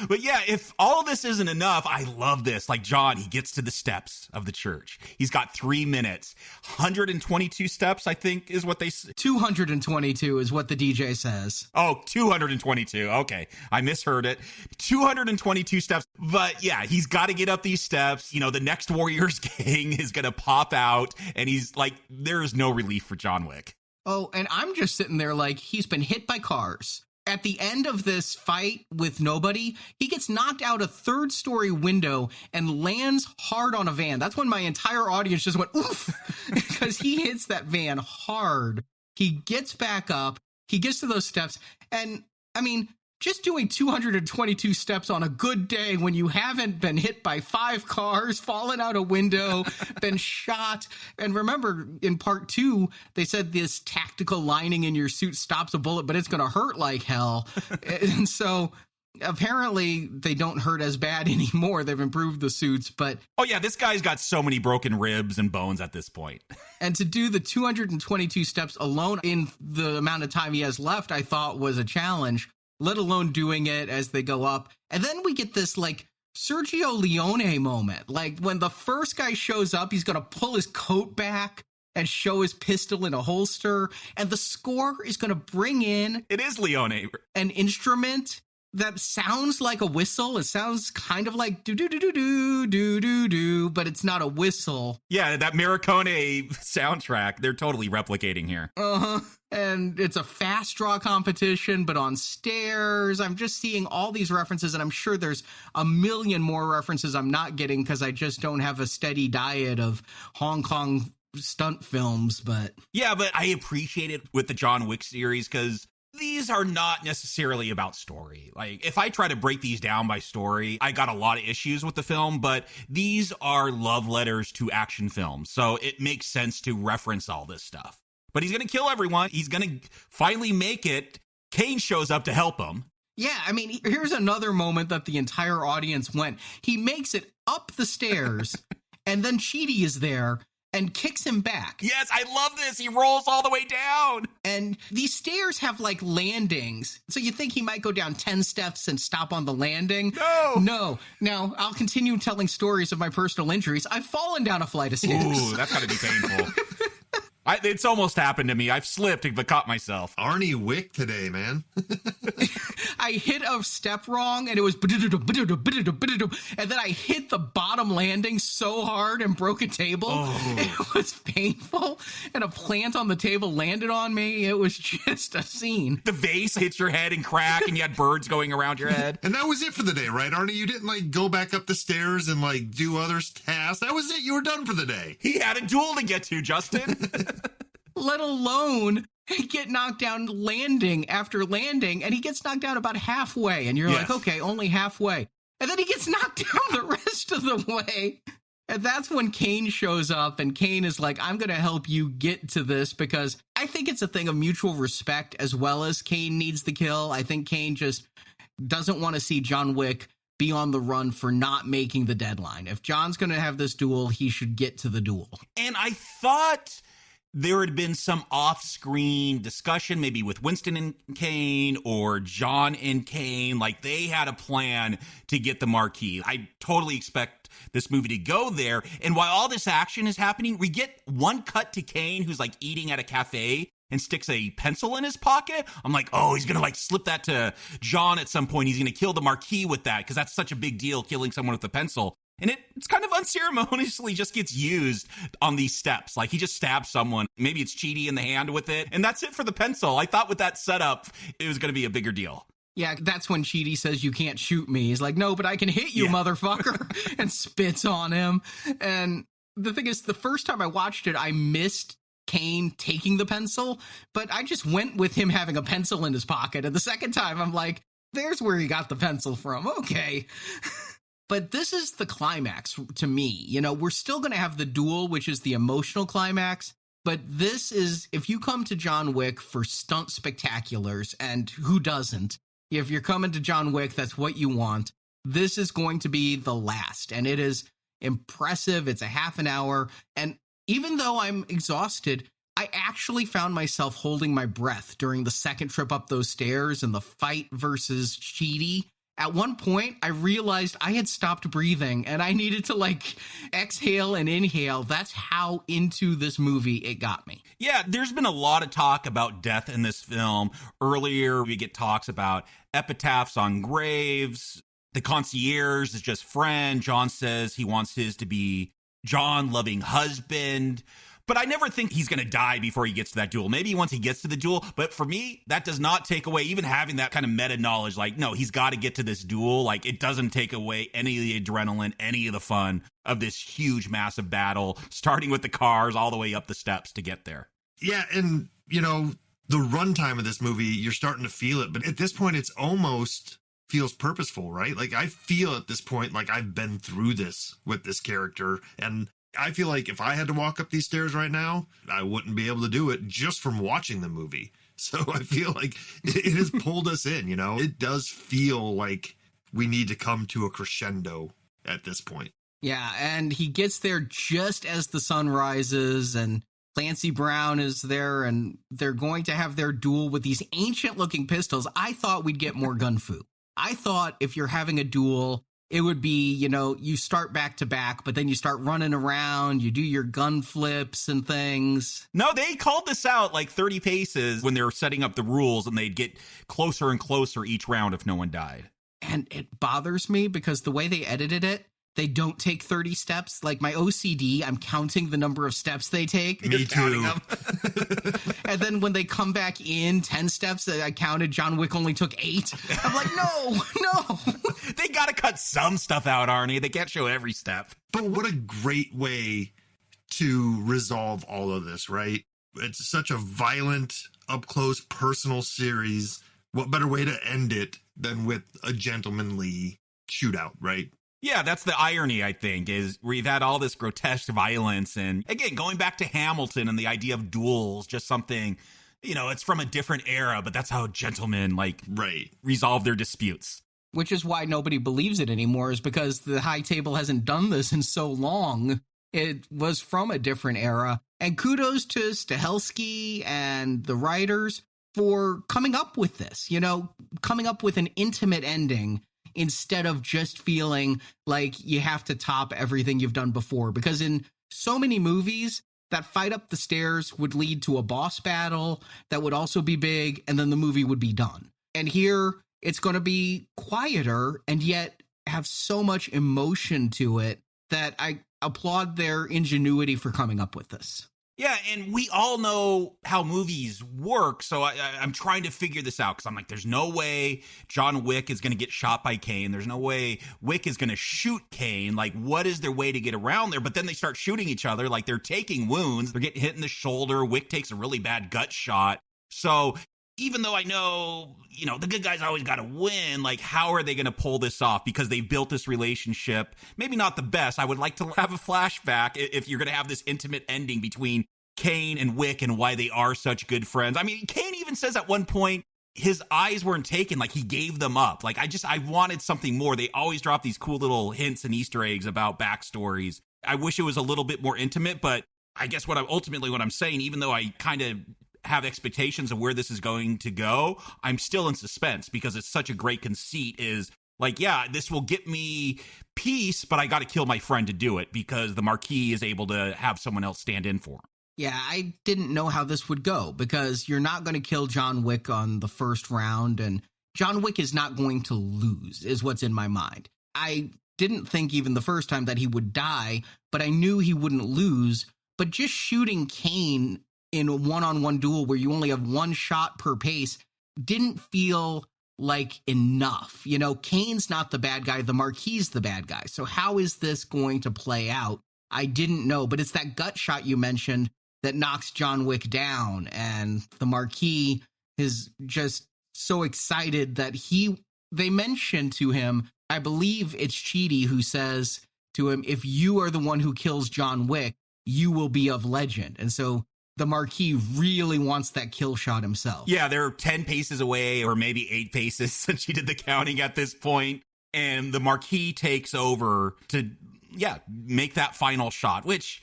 But yeah, if all this isn't enough, I love this. Like John, he gets to the steps of the church. He's got 3 minutes. 122 steps, I think, is what they say. 222 is what the DJ says. Oh, 222. Okay. I misheard it. 222 steps. But yeah, he's got to get up these steps. You know, the next Warriors gang is going to pop out, and he's like, there is no relief for John Wick. Oh, and I'm just sitting there like, he's been hit by cars. At the end of this fight with nobody, he gets knocked out a 3rd-story window and lands hard on a van. That's when my entire audience just went, oof, because he hits that van hard. He gets back up. He gets to those steps. And, I mean, just doing 222 steps on a good day when you haven't been hit by 5 cars, fallen out a window, been shot. And remember, in part 2, they said this tactical lining in your suit stops a bullet, but it's going to hurt like hell. And so apparently they don't hurt as bad anymore. They've improved the suits, but... Oh yeah, this guy's got so many broken ribs and bones at this point. And to do the 222 steps alone in the amount of time he has left, I thought was a challenge, let alone doing it as they go up. And then we get this, like, Sergio Leone moment. Like, when the first guy shows up, he's going to pull his coat back and show his pistol in a holster. And the score is going to bring in... It is Leone. An instrument that sounds like a whistle. It sounds kind of like do-do-do-do-do-do-do-do, but it's not a whistle. Yeah, that Morricone soundtrack, they're totally replicating here. Uh-huh. And it's a fast draw competition, but on stairs. I'm just seeing all these references, and I'm sure there's a million more references I'm not getting because I just don't have a steady diet of Hong Kong stunt films, but... Yeah, but I appreciate it with the John Wick series because these are not necessarily about story. Like, if I try to break these down by story, I got a lot of issues with the film, but these are love letters to action films, so it makes sense to reference all this stuff. But he's going to kill everyone. He's going to finally make it. Kane shows up to help him. Yeah, I mean, here's another moment that the entire audience went. He makes it up the stairs, and then Chidi is there and kicks him back. Yes, I love this. He rolls all the way down. And these stairs have, like, landings. So you think he might go down 10 steps and stop on the landing? No. Now, I'll continue telling stories of my personal injuries. I've fallen down a flight of stairs. Ooh, that's got to be painful. It's almost happened to me. I've slipped but caught myself. Arnie Wick today, man. I hit a step wrong, and it was... And then I hit the bottom landing so hard and broke a table. Oh. It was painful, and a plant on the table landed on me. It was just a scene. The vase hits your head and crack, and you had birds going around your head. And that was it for the day, right, Arnie? You didn't, like, go back up the stairs and, like, do other tasks. That was it. You were done for the day. He had a duel to get to, Justin. Let alone get knocked down landing after landing, and he gets knocked down about halfway, and you're like, okay, only halfway. And then he gets knocked down the rest of the way. And that's when Kane shows up, and Kane is like, I'm going to help you get to this, because I think it's a thing of mutual respect as well as Kane needs the kill. I think Kane just doesn't want to see John Wick be on the run for not making the deadline. If John's going to have this duel, he should get to the duel. And I thought there had been some off-screen discussion, maybe with Winston and Kane or John and Kane. Like, they had a plan to get the marquee. I totally expect this movie to go there. And while all this action is happening, we get one cut to Kane, who's, like, eating at a cafe and sticks a pencil in his pocket. I'm like, oh, he's going to, like, slip that to John at some point. He's going to kill the marquee with that, because that's such a big deal, killing someone with a pencil. And it's kind of unceremoniously just gets used on these steps. Like, he just stabs someone. Maybe it's Chidi in the hand with it. And that's it for the pencil. I thought with that setup, it was going to be a bigger deal. Yeah, that's when Chidi says, you can't shoot me. He's like, no, but I can hit you, motherfucker. And spits on him. And the thing is, the first time I watched it, I missed Kane taking the pencil. But I just went with him having a pencil in his pocket. And the second time, I'm like, there's where he got the pencil from. Okay. But this is the climax to me. You know, we're still going to have the duel, which is the emotional climax. But this is, if you come to John Wick for stunt spectaculars, and who doesn't? If you're coming to John Wick, that's what you want. This is going to be the last. And it is impressive. It's a half an hour. And even though I'm exhausted, I actually found myself holding my breath during the second trip up those stairs and the fight versus Sheedy. At one point, I realized I had stopped breathing and I needed to exhale and inhale. That's how into this movie it got me. Yeah, there's been a lot of talk about death in this film. Earlier, we get talks about epitaphs on graves. The concierge is just friend. John says he wants his to be John, loving husband. But I never think he's going to die before he gets to that duel. Maybe once he gets to the duel. But for me, that does not take away even having that kind of meta knowledge. No, he's got to get to this duel. It doesn't take away any of the adrenaline, any of the fun of this huge, massive battle, starting with the cars all the way up the steps to get there. Yeah, and, the runtime of this movie, you're starting to feel it. But at this point, it's almost feels purposeful, right? I feel at this point like I've been through this with this character. And I feel like if I had to walk up these stairs right now, I wouldn't be able to do it just from watching the movie. So I feel like it has pulled us in, It does feel like we need to come to a crescendo at this point. Yeah, and he gets there just as the sun rises, and Clancy Brown is there, and they're going to have their duel with these ancient-looking pistols. I thought we'd get more gun fu. I thought if you're having a duel, it would be, you start back to back, but then you start running around, you do your gun flips and things. No, they called this out 30 paces when they were setting up the rules, and they'd get closer and closer each round if no one died. And it bothers me because the way they edited it, they don't take 30 steps. My OCD, I'm counting the number of steps they take. Me too. And then when they come back in 10 steps, I counted John Wick only took 8. I'm like, no. They got to cut some stuff out, Arnie. They can't show every step. But what a great way to resolve all of this, right? It's such a violent, up-close, personal series. What better way to end it than with a gentlemanly shootout, right? Yeah, that's the irony, I think, is we've had all this grotesque violence. And again, going back to Hamilton and the idea of duels, just something, it's from a different era, but that's how gentlemen resolve their disputes. Which is why nobody believes it anymore, is because the high table hasn't done this in so long. It was from a different era. And kudos to Stahelski and the writers for coming up with this, coming up with an intimate ending instead of just feeling like you have to top everything you've done before. Because in so many movies, that fight up the stairs would lead to a boss battle that would also be big, and then the movie would be done. And here, it's going to be quieter and yet have so much emotion to it that I applaud their ingenuity for coming up with this. Yeah, and we all know how movies work, so I'm trying to figure this out, because I'm like, there's no way John Wick is going to get shot by Kane. There's no way Wick is going to shoot Kane. What is their way to get around there? But then they start shooting each other, they're taking wounds. They're getting hit in the shoulder. Wick takes a really bad gut shot. So even though I know, the good guys always got to win, how are they going to pull this off? Because they've built this relationship. Maybe not the best. I would like to have a flashback if you're going to have this intimate ending between Kane and Wick and why they are such good friends. I mean, Kane even says at one point his eyes weren't taken, he gave them up. I wanted something more. They always drop these cool little hints and Easter eggs about backstories. I wish it was a little bit more intimate, but I guess what I'm saying, even though I kind of have expectations of where this is going to go, I'm still in suspense because it's such a great conceit is this will get me peace, but I got to kill my friend to do it because the Marquis is able to have someone else stand in for him. Yeah, I didn't know how this would go because you're not going to kill John Wick on the first round, and John Wick is not going to lose, is what's in my mind. I didn't think even the first time that he would die, but I knew he wouldn't lose. But just shooting Kane in a one-on-one duel where you only have one shot per pace didn't feel like enough. Kane's not the bad guy, the Marquis the bad guy. So how is this going to play out? I didn't know, but it's that gut shot you mentioned that knocks John Wick down, and the Marquis is just so excited that they mention to him, I believe it's Sheedy who says to him, if you are the one who kills John Wick, you will be of legend. And so the Marquis really wants that kill shot himself. Yeah, they're 10 paces away, or maybe 8 paces since she did the counting at this point, and the Marquis takes over to make that final shot, which,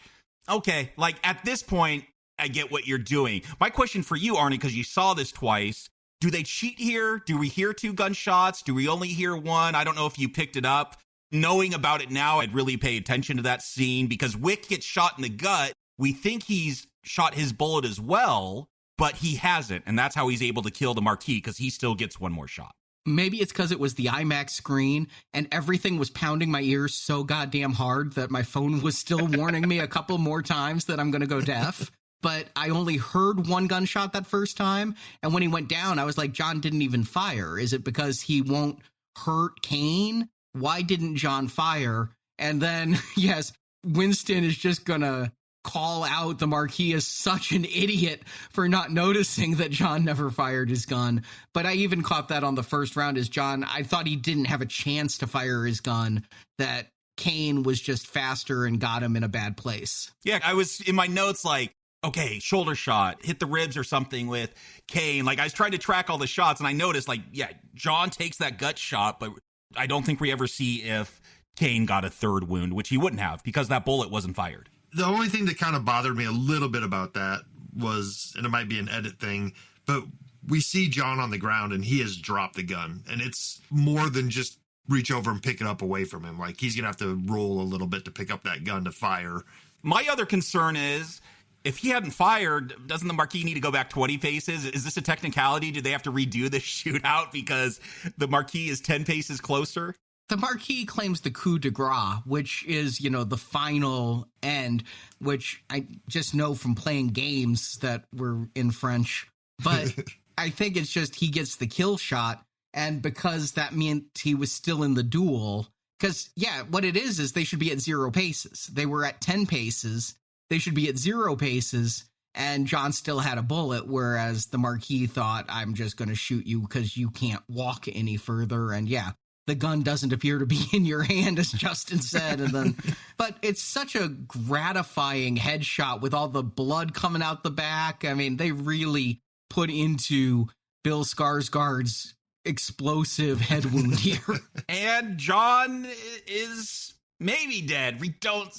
okay, at this point, I get what you're doing. My question for you, Arnie, because you saw this twice, do they cheat here? Do we hear 2 gunshots? Do we only hear 1? I don't know if you picked it up. Knowing about it now, I'd really pay attention to that scene because Wick gets shot in the gut. We think he's shot his bullet as well, but he hasn't. And that's how he's able to kill the Marquis because he still gets 1 more shot. Maybe it's because it was the IMAX screen and everything was pounding my ears so goddamn hard that my phone was still warning me a couple more times that I'm going to go deaf. But I only heard 1 gunshot that first time. And when he went down, I was like, John didn't even fire. Is it because he won't hurt Kane? Why didn't John fire? And then, yes, Winston is just going to call out the Marquis as such an idiot for not noticing that John never fired his gun. But I even caught that on the first round as John, I thought he didn't have a chance to fire his gun, that Kane was just faster and got him in a bad place. Yeah, I was in my notes like, okay, shoulder shot, hit the ribs or something with Kane. Like I was trying to track all the shots and I noticed like, yeah, John takes that gut shot, but I don't think we ever see if Kane got a 3rd wound, which he wouldn't have because that bullet wasn't fired. The only thing that kind of bothered me a little bit about that was, and it might be an edit thing, but we see John on the ground and he has dropped the gun. And it's more than just reach over and pick it up away from him. Like he's going to have to roll a little bit to pick up that gun to fire. My other concern is, if he hadn't fired, doesn't the Marquis need to go back 20 paces? Is this a technicality? Do they have to redo this shootout because the Marquis is 10 paces closer? The Marquis claims the coup de grace, which is, the final end, which I just know from playing games that were in French. But I think it's just he gets the kill shot. And because that meant he was still in the duel, because, yeah, what it is they should be at 0 paces. They were at 10 paces. They should be at 0 paces. And John still had a bullet, whereas the Marquis thought, I'm just going to shoot you because you can't walk any further. And yeah, the gun doesn't appear to be in your hand, as Justin said. And then, but it's such a gratifying headshot with all the blood coming out the back. I mean, they really put into Bill Skarsgård's explosive head wound here. And John is maybe dead. We don't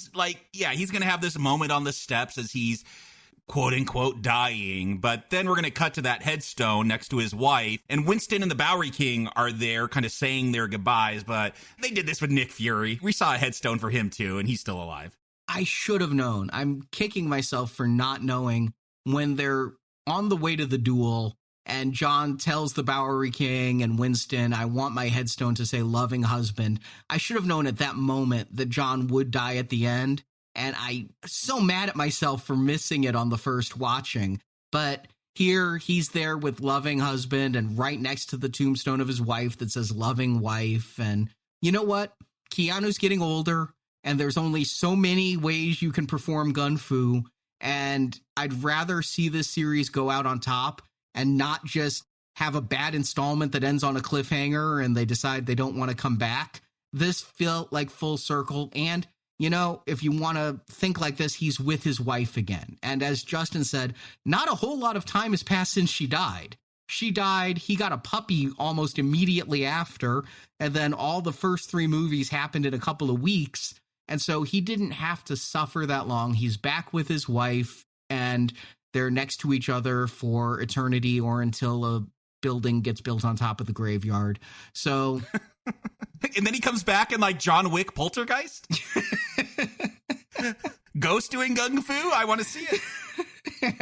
he's going to have this moment on the steps as he's quote unquote dying, but then we're going to cut to that headstone next to his wife, and Winston and the Bowery King are there kind of saying their goodbyes, but they did this with Nick Fury. We saw a headstone for him too, and he's still alive. I should have known. I'm kicking myself for not knowing when they're on the way to the duel and John tells the Bowery King and Winston, I want my headstone to say loving husband. I should have known at that moment that John would die at the end. And I'm so mad at myself for missing it on the first watching. But here he's there with loving husband and right next to the tombstone of his wife that says loving wife. And you know what? Keanu's getting older and there's only so many ways you can perform gun fu. And I'd rather see this series go out on top and not just have a bad installment that ends on a cliffhanger and they decide they don't want to come back. This felt like full circle. And if you want to think like this, he's with his wife again. And as Justin said, not a whole lot of time has passed since she died. She died. He got a puppy almost immediately after. And then all the first 3 movies happened in a couple of weeks. And so he didn't have to suffer that long. He's back with his wife and they're next to each other for eternity or until a building gets built on top of the graveyard. So... And then he comes back in like John Wick Poltergeist? Ghost doing gung fu? I want to see it.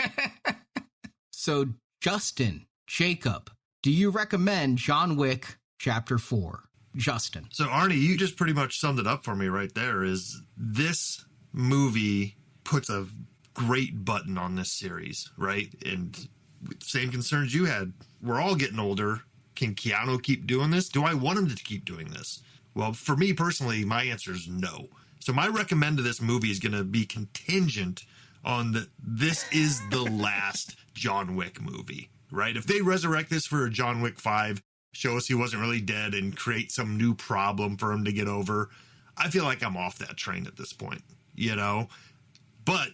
So, Justin, Jacob, do you recommend John Wick Chapter 4? Justin. So, Arnie, you just pretty much summed it up for me right there. Is this movie puts a great button on this series, right? And same concerns you had. We're all getting older. Can Keanu keep doing this? Do I want him to keep doing this? Well, for me personally, my answer is no. So my recommend to this movie is going to be contingent on this is the last John Wick movie, right? If they resurrect this for a John Wick 5, show us he wasn't really dead and create some new problem for him to get over, I feel like I'm off that train at this point, But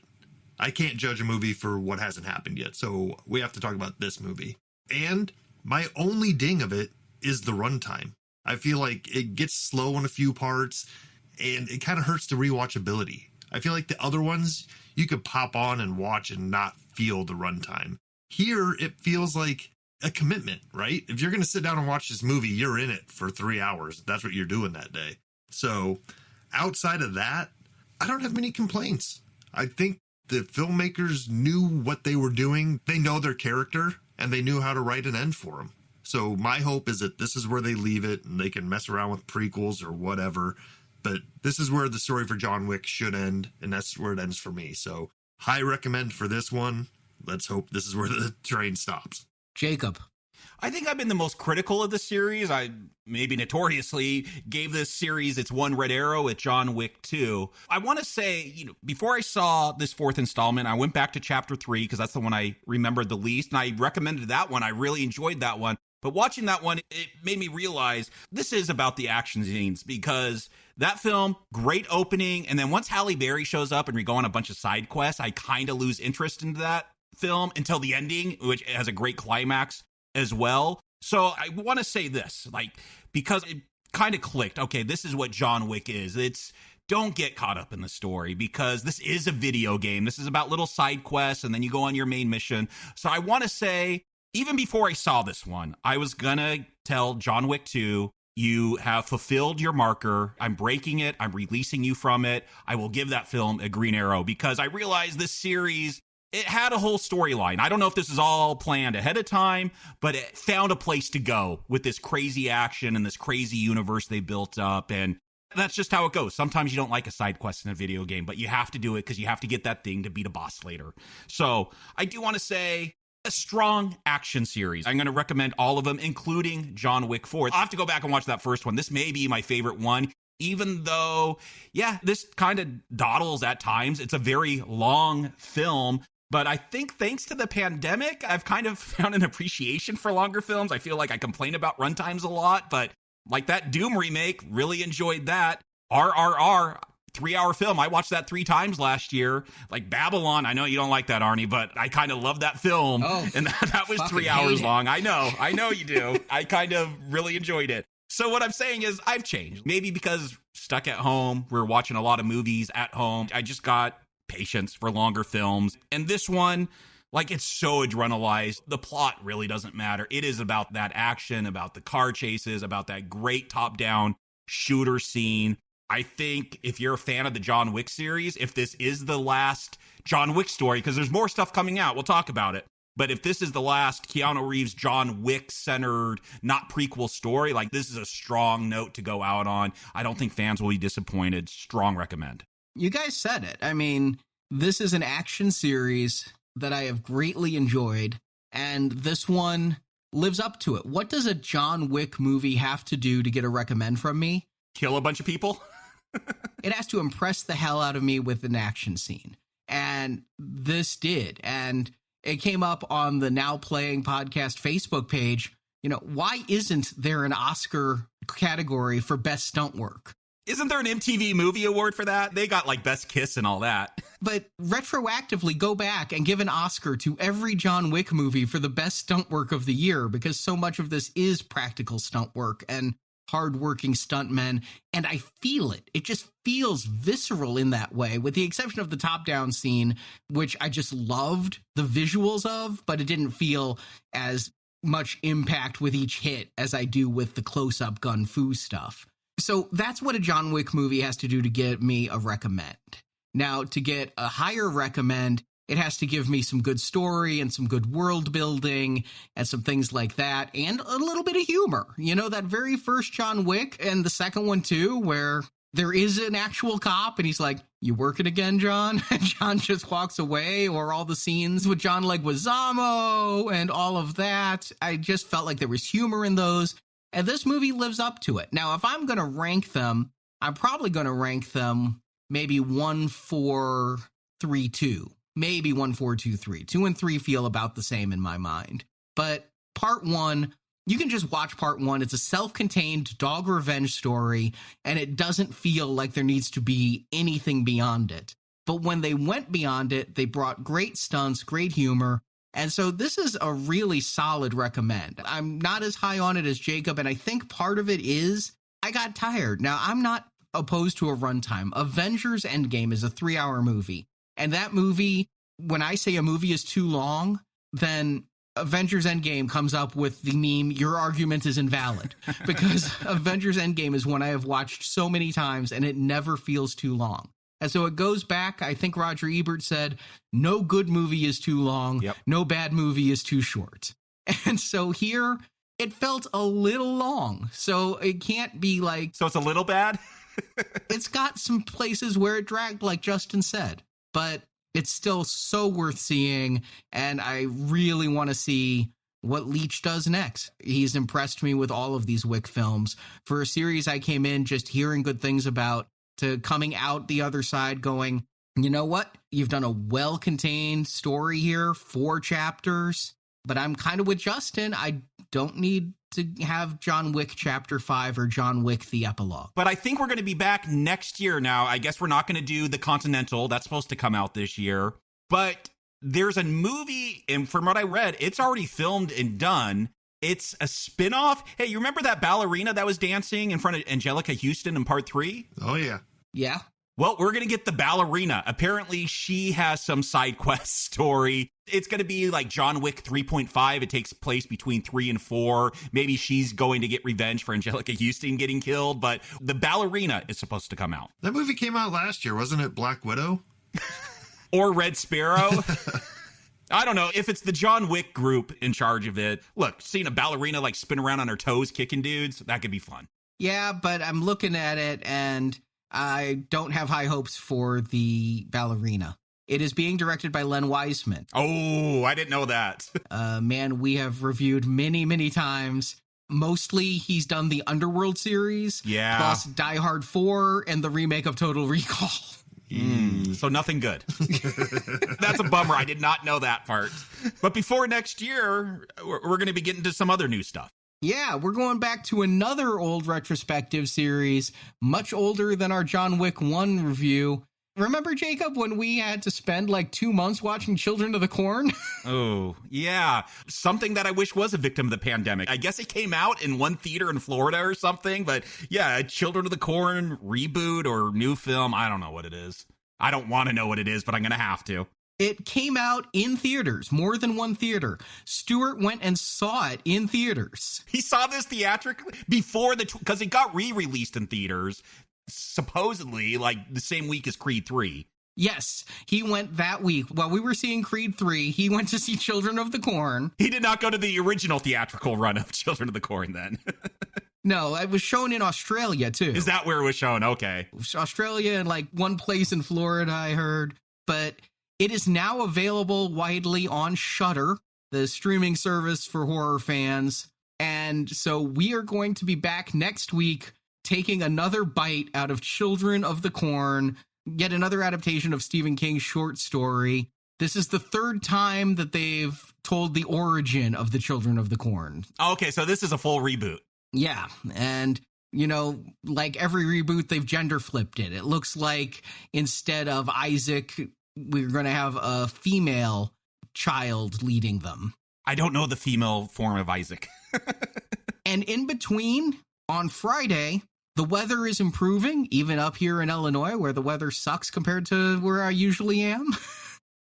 I can't judge a movie for what hasn't happened yet. So we have to talk about this movie. And my only ding of it is the runtime. I feel like it gets slow in a few parts and it kind of hurts the rewatchability. I feel like the other ones you could pop on and watch and not feel the runtime. Here, it feels like a commitment, right? If you're going to sit down and watch this movie, you're in it for 3 hours. That's what you're doing that day. So outside of that, I don't have many complaints. I think the filmmakers knew what they were doing. They know their character, and they knew how to write an end for him. So my hope is that this is where they leave it, and they can mess around with prequels or whatever. But this is where the story for John Wick should end, and that's where it ends for me. So high recommend for this one. Let's hope this is where the train stops. Jacob. I think I've been the most critical of the series. I maybe notoriously gave this series its one red arrow at John Wick 2. I want to say, before I saw this fourth installment, I went back to chapter 3 because that's the one I remembered the least. And I recommended that one. I really enjoyed that one. But watching that one, it made me realize this is about the action scenes, because that film, great opening. And then once Halle Berry shows up and we go on a bunch of side quests, I kind of lose interest into that film until the ending, which has a great climax as well. So I want to say this, because it kind of clicked. Okay, this is what John Wick is. Don't get caught up in the story, because this is a video game. This is about little side quests, and then you go on your main mission. So I want to say, even before I saw this one, I was going to tell John Wick 2, you have fulfilled your marker. I'm breaking it. I'm releasing you from it. I will give that film a green arrow, because I realized this series, it had a whole storyline. I don't know if this is all planned ahead of time, but it found a place to go with this crazy action and this crazy universe they built up. And that's just how it goes. Sometimes you don't like a side quest in a video game, but you have to do it because you have to get that thing to beat a boss later. So I do want to say, a strong action series. I'm going to recommend all of them, including John Wick 4. I'll have to go back and watch that first one. This may be my favorite one, even though, this kind of dawdles at times. It's a very long film. But I think thanks to the pandemic, I've kind of found an appreciation for longer films. I feel like I complain about runtimes a lot, but like that Doom remake, really enjoyed that. RRR, 3-hour film. I watched that 3 times last year. Like Babylon, I know you don't like that, Arnie, but I kind of love that film. Oh, and that was 3 hours long. I know you do. I kind of really enjoyed it. So what I'm saying is I've changed. Maybe because stuck at home, we're watching a lot of movies at home. I just got patience for longer films. And this one, it's so adrenalized. The plot really doesn't matter. It is about that action, about the car chases, about that great top-down shooter scene. I think if you're a fan of the John Wick series, if this is the last John Wick story, because there's more stuff coming out, we'll talk about it. But if this is the last Keanu Reeves, John Wick-centered, not prequel story, this is a strong note to go out on. I don't think fans will be disappointed. Strong recommend. You guys said it. I mean, this is an action series that I have greatly enjoyed, and this one lives up to it. What does a John Wick movie have to do to get a recommend from me? Kill a bunch of people? It has to impress the hell out of me with an action scene. And this did. And it came up on the Now Playing Podcast Facebook page. Why isn't there an Oscar category for best stunt work? Isn't there an MTV Movie Award for that? They got Best Kiss and all that. But retroactively go back and give an Oscar to every John Wick movie for the best stunt work of the year, because so much of this is practical stunt work and hardworking stuntmen. And I feel it. It just feels visceral in that way, with the exception of the top-down scene, which I just loved the visuals of, but it didn't feel as much impact with each hit as I do with the close-up gun fu stuff. So that's what a John Wick movie has to do to get me a recommend. Now, to get a higher recommend, it has to give me some good story and some good world building and some things like that, and a little bit of humor. That very first John Wick and the second one too, where there is an actual cop and he's like, "You working again, John?" And John just walks away, or all the scenes with John Leguizamo and all of that. I just felt like there was humor in those. And this movie lives up to it. Now, if I'm going to rank them, I'm probably going to rank them maybe 1, 4, 3, 2. Maybe 1, 4, 2, 3. 2 and 3 feel about the same in my mind. But part 1, you can just watch part 1. It's a self-contained dog revenge story, and it doesn't feel like there needs to be anything beyond it. But when they went beyond it, they brought great stunts, great humor. And so this is a really solid recommend. I'm not as high on it as Jacob, and I think part of it is I got tired. Now, I'm not opposed to a runtime. Avengers Endgame is a 3-hour movie, and that movie when I say a movie is too long, then Avengers Endgame comes up with the meme, your argument is invalid. Because Avengers Endgame is one I have watched so many times and it never feels too long. And so it goes back, I think Roger Ebert said, no good movie is too long, no bad movie is too short. And so here, it felt a little long. So it can't be like... So it's a little bad? It's got some places where it dragged, like Justin said. But it's still so worth seeing, and I really want to see what Leach does next. He's impressed me with all of these Wick films. For a series I came in just hearing good things about, to coming out the other side going, you know what? You've done a well-contained story here, 4 chapters, but I'm kind of with Justin. I don't need to have John Wick Chapter 5 or John Wick the epilogue. But I think we're going to be back next year now. I guess we're not going to do the Continental. That's supposed to come out this year. But there's a movie, and from what I read, it's already filmed and done. It's a spin-off. Hey, you remember that ballerina that was dancing in front of Angelica Houston in part 3? Oh, yeah. Yeah. Well, we're going to get the ballerina. Apparently, she has some side quest story. It's going to be like John Wick 3.5. It takes place between 3 and 4. Maybe she's going to get revenge for Angelica Houston getting killed, but the ballerina is supposed to come out. That movie came out last year, wasn't it? Black Widow? Or Red Sparrow? I don't know. If it's the John Wick group in charge of it, look, seeing a ballerina like spin around on her toes kicking dudes, that could be fun. Yeah, but I'm looking at it and I don't have high hopes for the ballerina. It is being directed by Len Wiseman. Oh, I didn't know that. Man, we have reviewed many, many times. Mostly he's done the Underworld series. Yeah. Plus Die Hard 4 and the remake of Total Recall. So nothing good. That's a bummer. I did not know that part. But before next year, we're going to be getting to some other new stuff. Yeah, we're going back to another old retrospective series, much older than our John Wick 1 review. Remember, Jacob, when we had to spend like 2 months watching Children of the Corn? Oh, yeah. Something that I wish was a victim of the pandemic. I guess it came out in one theater in Florida or something, but yeah, Children of the Corn reboot or new film. I don't know what it is. I don't want to know what it is, but I'm going to have to. It came out in theaters, more than one theater. Stuart went and saw it in theaters. He saw this theatrically before because it got re-released in theaters, supposedly like the same week as Creed 3. Yes, he went that week. While we were seeing Creed 3, he went to see Children of the Corn. He did not go to the original theatrical run of Children of the Corn then. No, it was shown in Australia, too. Is that where it was shown? Okay. Australia and like one place in Florida, I heard. But it is now available widely on Shudder, the streaming service for horror fans. And so we are going to be back next week taking another bite out of Children of the Corn, yet another adaptation of Stephen King's short story. This is the 3rd time that they've told the origin of the Children of the Corn. Okay, so this is a full reboot. Yeah, and, you know, like every reboot, they've gender flipped it. It looks like instead of Isaac, we're going to have a female child leading them. I don't know the female form of Isaac. And in between, on Friday, the weather is improving, even up here in Illinois, where the weather sucks compared to where I usually am.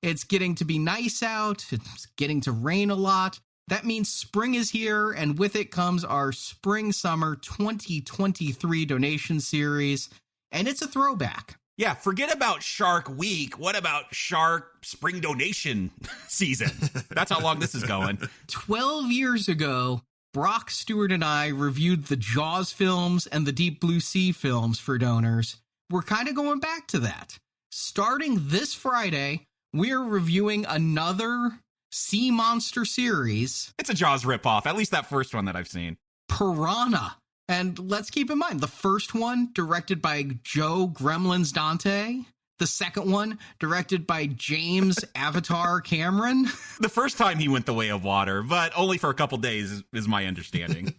It's getting to be nice out. It's getting to rain a lot. That means spring is here, and with it comes our Spring-Summer 2023 donation series, and it's a throwback. Yeah, forget about Shark Week. What about Shark Spring Donation season? That's how long this is going. 12 years ago, Brock, Stewart, and I reviewed the Jaws films and the Deep Blue Sea films for donors. We're kind of going back to that. Starting this Friday, we're reviewing another sea monster series. It's a Jaws ripoff, at least that first one that I've seen. Piranha. And let's keep in mind, the first one, directed by Joe Gremlins Dante. The second one, directed by James Avatar Cameron. The first time he went the way of water, but only for a couple days is my understanding.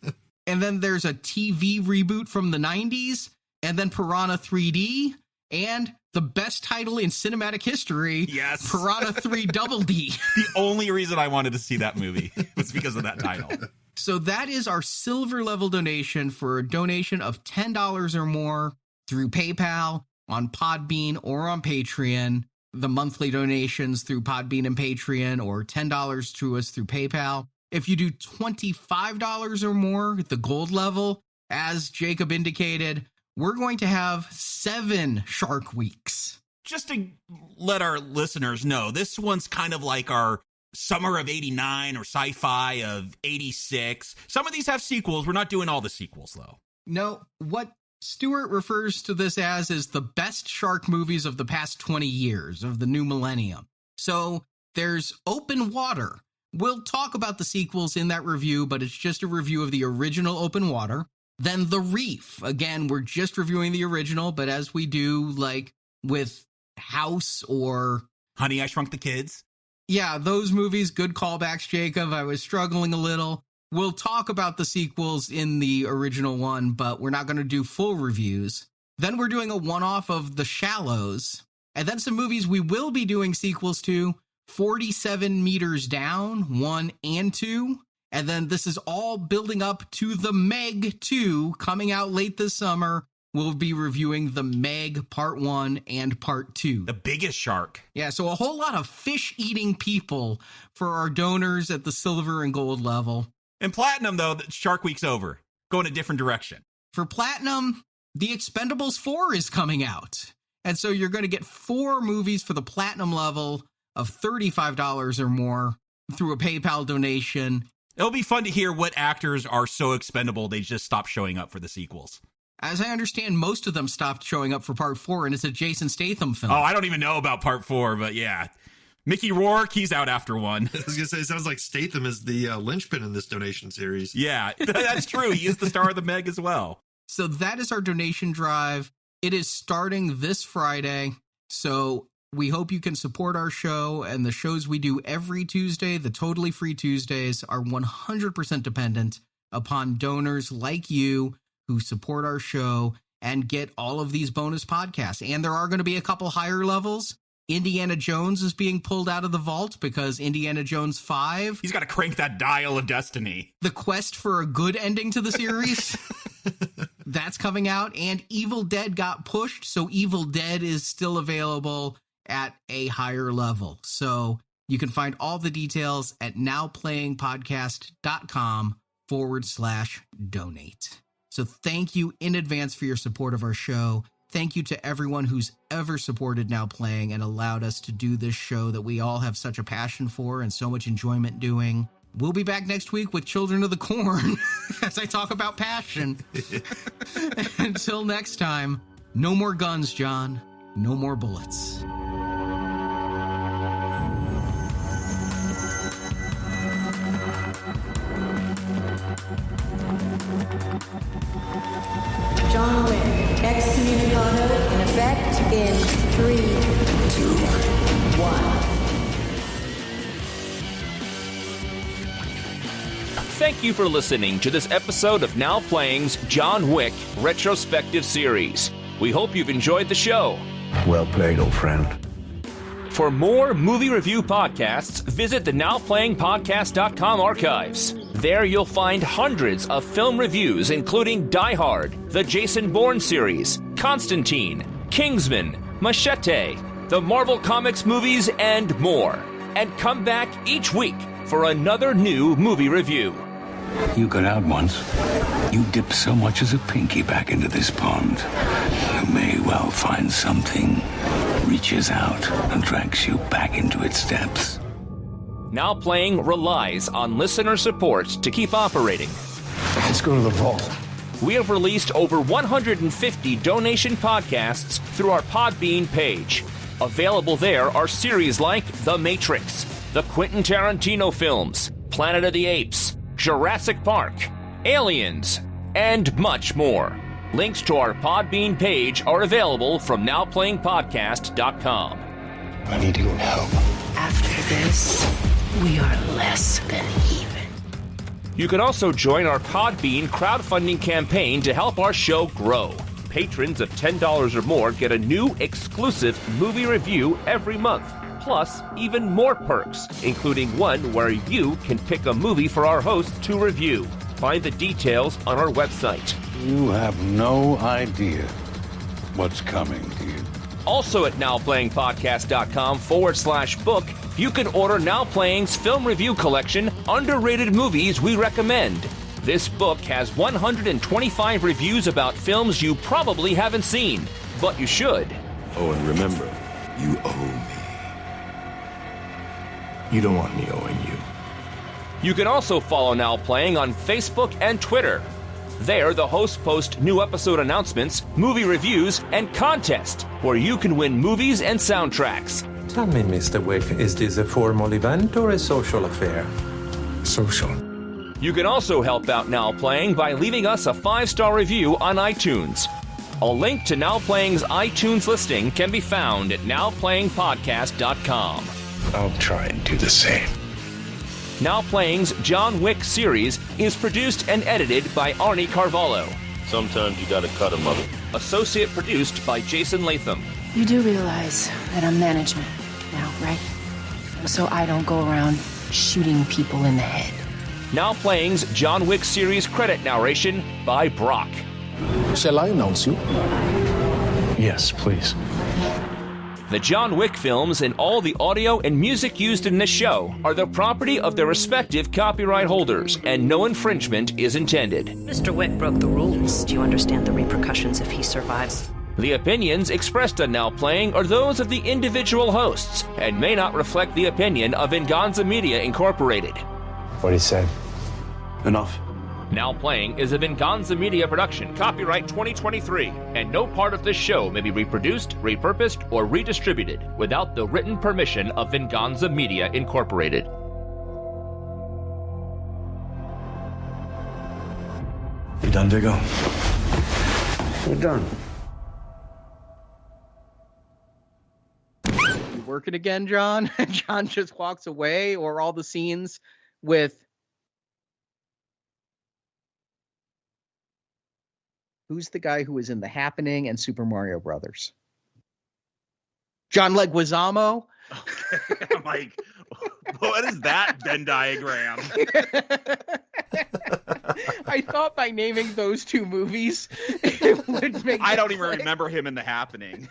And then there's a TV reboot from the 90s, and then Piranha 3D, and the best title in cinematic history, yes, Piranha 3 Double D. The only reason I wanted to see that movie was because of that title. So that is our silver level donation for a donation of $10 or more through PayPal, on Podbean, or on Patreon. the monthly donations through Podbean and Patreon, or $10 to us through PayPal. If you do $25 or more at the gold level, as Jacob indicated, we're going to have 7 Shark Weeks. Just to let our listeners know, this one's kind of like our Summer of 89 or Sci-Fi of 86. Some of these have sequels. We're not doing all the sequels, though. No, what Stuart refers to this as is the best shark movies of the past 20 years, of the new millennium. So there's Open Water. We'll talk about the sequels in that review, but it's just a review of the original Open Water. Then The Reef. Again, we're just reviewing the original, but as we do, like, with House or Honey, I Shrunk the Kids. Yeah, those movies, good callbacks, Jacob. I was struggling a little. We'll talk about the sequels in the original one, but we're not going to do full reviews. Then we're doing a one-off of The Shallows. And then some movies we will be doing sequels to, 47 Meters Down, 1 and 2. And then this is all building up to The Meg 2, coming out late this summer. We'll be reviewing The Meg Part 1 and Part 2. The biggest shark. Yeah, so a whole lot of fish-eating people for our donors at the silver and gold level. And Platinum, though, the Shark Week's over. Going a different direction. For Platinum, The Expendables 4 is coming out. And so you're going to get 4 movies for the Platinum level of $35 or more through a PayPal donation. It'll be fun to hear what actors are so expendable they just stop showing up for the sequels. As I understand, most of them stopped showing up for Part 4, and it's a Jason Statham film. Oh, I don't even know about Part 4, but yeah. Mickey Rourke, he's out after 1. I was going to say, it sounds like Statham is the linchpin in this donation series. Yeah, that's true. He is the star of The Meg as well. So that is our donation drive. It is starting this Friday, so we hope you can support our show, and the shows we do every Tuesday, the totally free Tuesdays, are 100% dependent upon donors like you who support our show and get all of these bonus podcasts. And there are going to be a couple higher levels. Indiana Jones is being pulled out of the vault because Indiana Jones 5. He's got to crank that dial of destiny. The quest for a good ending to the series. That's coming out. And Evil Dead got pushed, so Evil Dead is still available at a higher level. So you can find all the details at nowplayingpodcast.com/donate. So thank you in advance for your support of our show. Thank you to everyone who's ever supported Now Playing and allowed us to do this show that we all have such a passion for and so much enjoyment doing. We'll be back next week with Children of the Corn as I talk about passion. Until next time, no more guns, John. No more bullets. John Wick, excommunicado in effect in 3, 2, 1. Thank you for listening to this episode of Now Playing's John Wick Retrospective Series. We hope you've enjoyed the show. Well played, old friend. For more movie review podcasts, visit the NowPlayingPodcast.com archives. There you'll find hundreds of film reviews, including Die Hard, the Jason Bourne series, Constantine, Kingsman, Machete, the Marvel Comics movies, and more. And come back each week for another new movie review. You got out once. You dipped so much as a pinky back into this pond. You may well find something reaches out and drags you back into its depths. Now Playing relies on listener support to keep operating. Let's go to the vault. We have released over 150 donation podcasts through our Podbean page. Available there are series like The Matrix, the Quentin Tarantino films, Planet of the Apes, Jurassic Park, Aliens, and much more. Links to our Podbean page are available from NowPlayingPodcast.com. I need to go help. After this, we are less than even. You can also join our Podbean crowdfunding campaign to help our show grow. Patrons of $10 or more get a new exclusive movie review every month, plus even more perks, including one where you can pick a movie for our host to review. Find the details on our website. You have no idea what's coming to you. Also at nowplayingpodcast.com/book, you can order Now Playing's film review collection, Underrated Movies We Recommend. This book has 125 reviews about films you probably haven't seen, but you should. Oh, and remember, you owe me. You don't want me owing you. You can also follow Now Playing on Facebook and Twitter. There, the hosts post new episode announcements, movie reviews, and contests where you can win movies and soundtracks. Tell me, Mr. Wick, is this a formal event or a social affair? Social. You can also help out Now Playing by leaving us a 5-star review on iTunes. A link to Now Playing's iTunes listing can be found at nowplayingpodcast.com. I'll try and do the same. Now Playing's John Wick series is produced and edited by Arnie Carvalho. Sometimes you gotta cut 'em up. Associate produced by Jason Latham. You do realize that I'm management now, right? So I don't go around shooting people in the head. Now Playing's John Wick series credit narration by Brock. Shall I announce you? Yes, please. The John Wick films and all the audio and music used in this show are the property of their respective copyright holders, and no infringement is intended. Mr. Wick broke the rules. Do you understand the repercussions if he survives? The opinions expressed on Now Playing are those of the individual hosts and may not reflect the opinion of Venganza Media Incorporated. What he said. Enough. Now Playing is a Venganza Media production, copyright 2023, and no part of this show may be reproduced, repurposed, or redistributed without the written permission of Venganza Media Incorporated. You done, Diggo? We're done. You working again, John? John just walks away, or all the scenes with who's the guy who was in The Happening and Super Mario Brothers? John Leguizamo? Okay. I'm like, what is that Venn diagram? I thought by naming those two movies, it would make I don't even remember him in The Happening.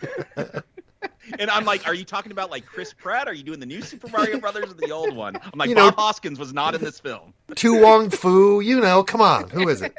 And I'm like, are you talking about like Chris Pratt? Are you doing the new Super Mario Brothers or the old one? I'm like, Bob Hoskins was not in this film. Tu Wong Fu, come on. Who is it?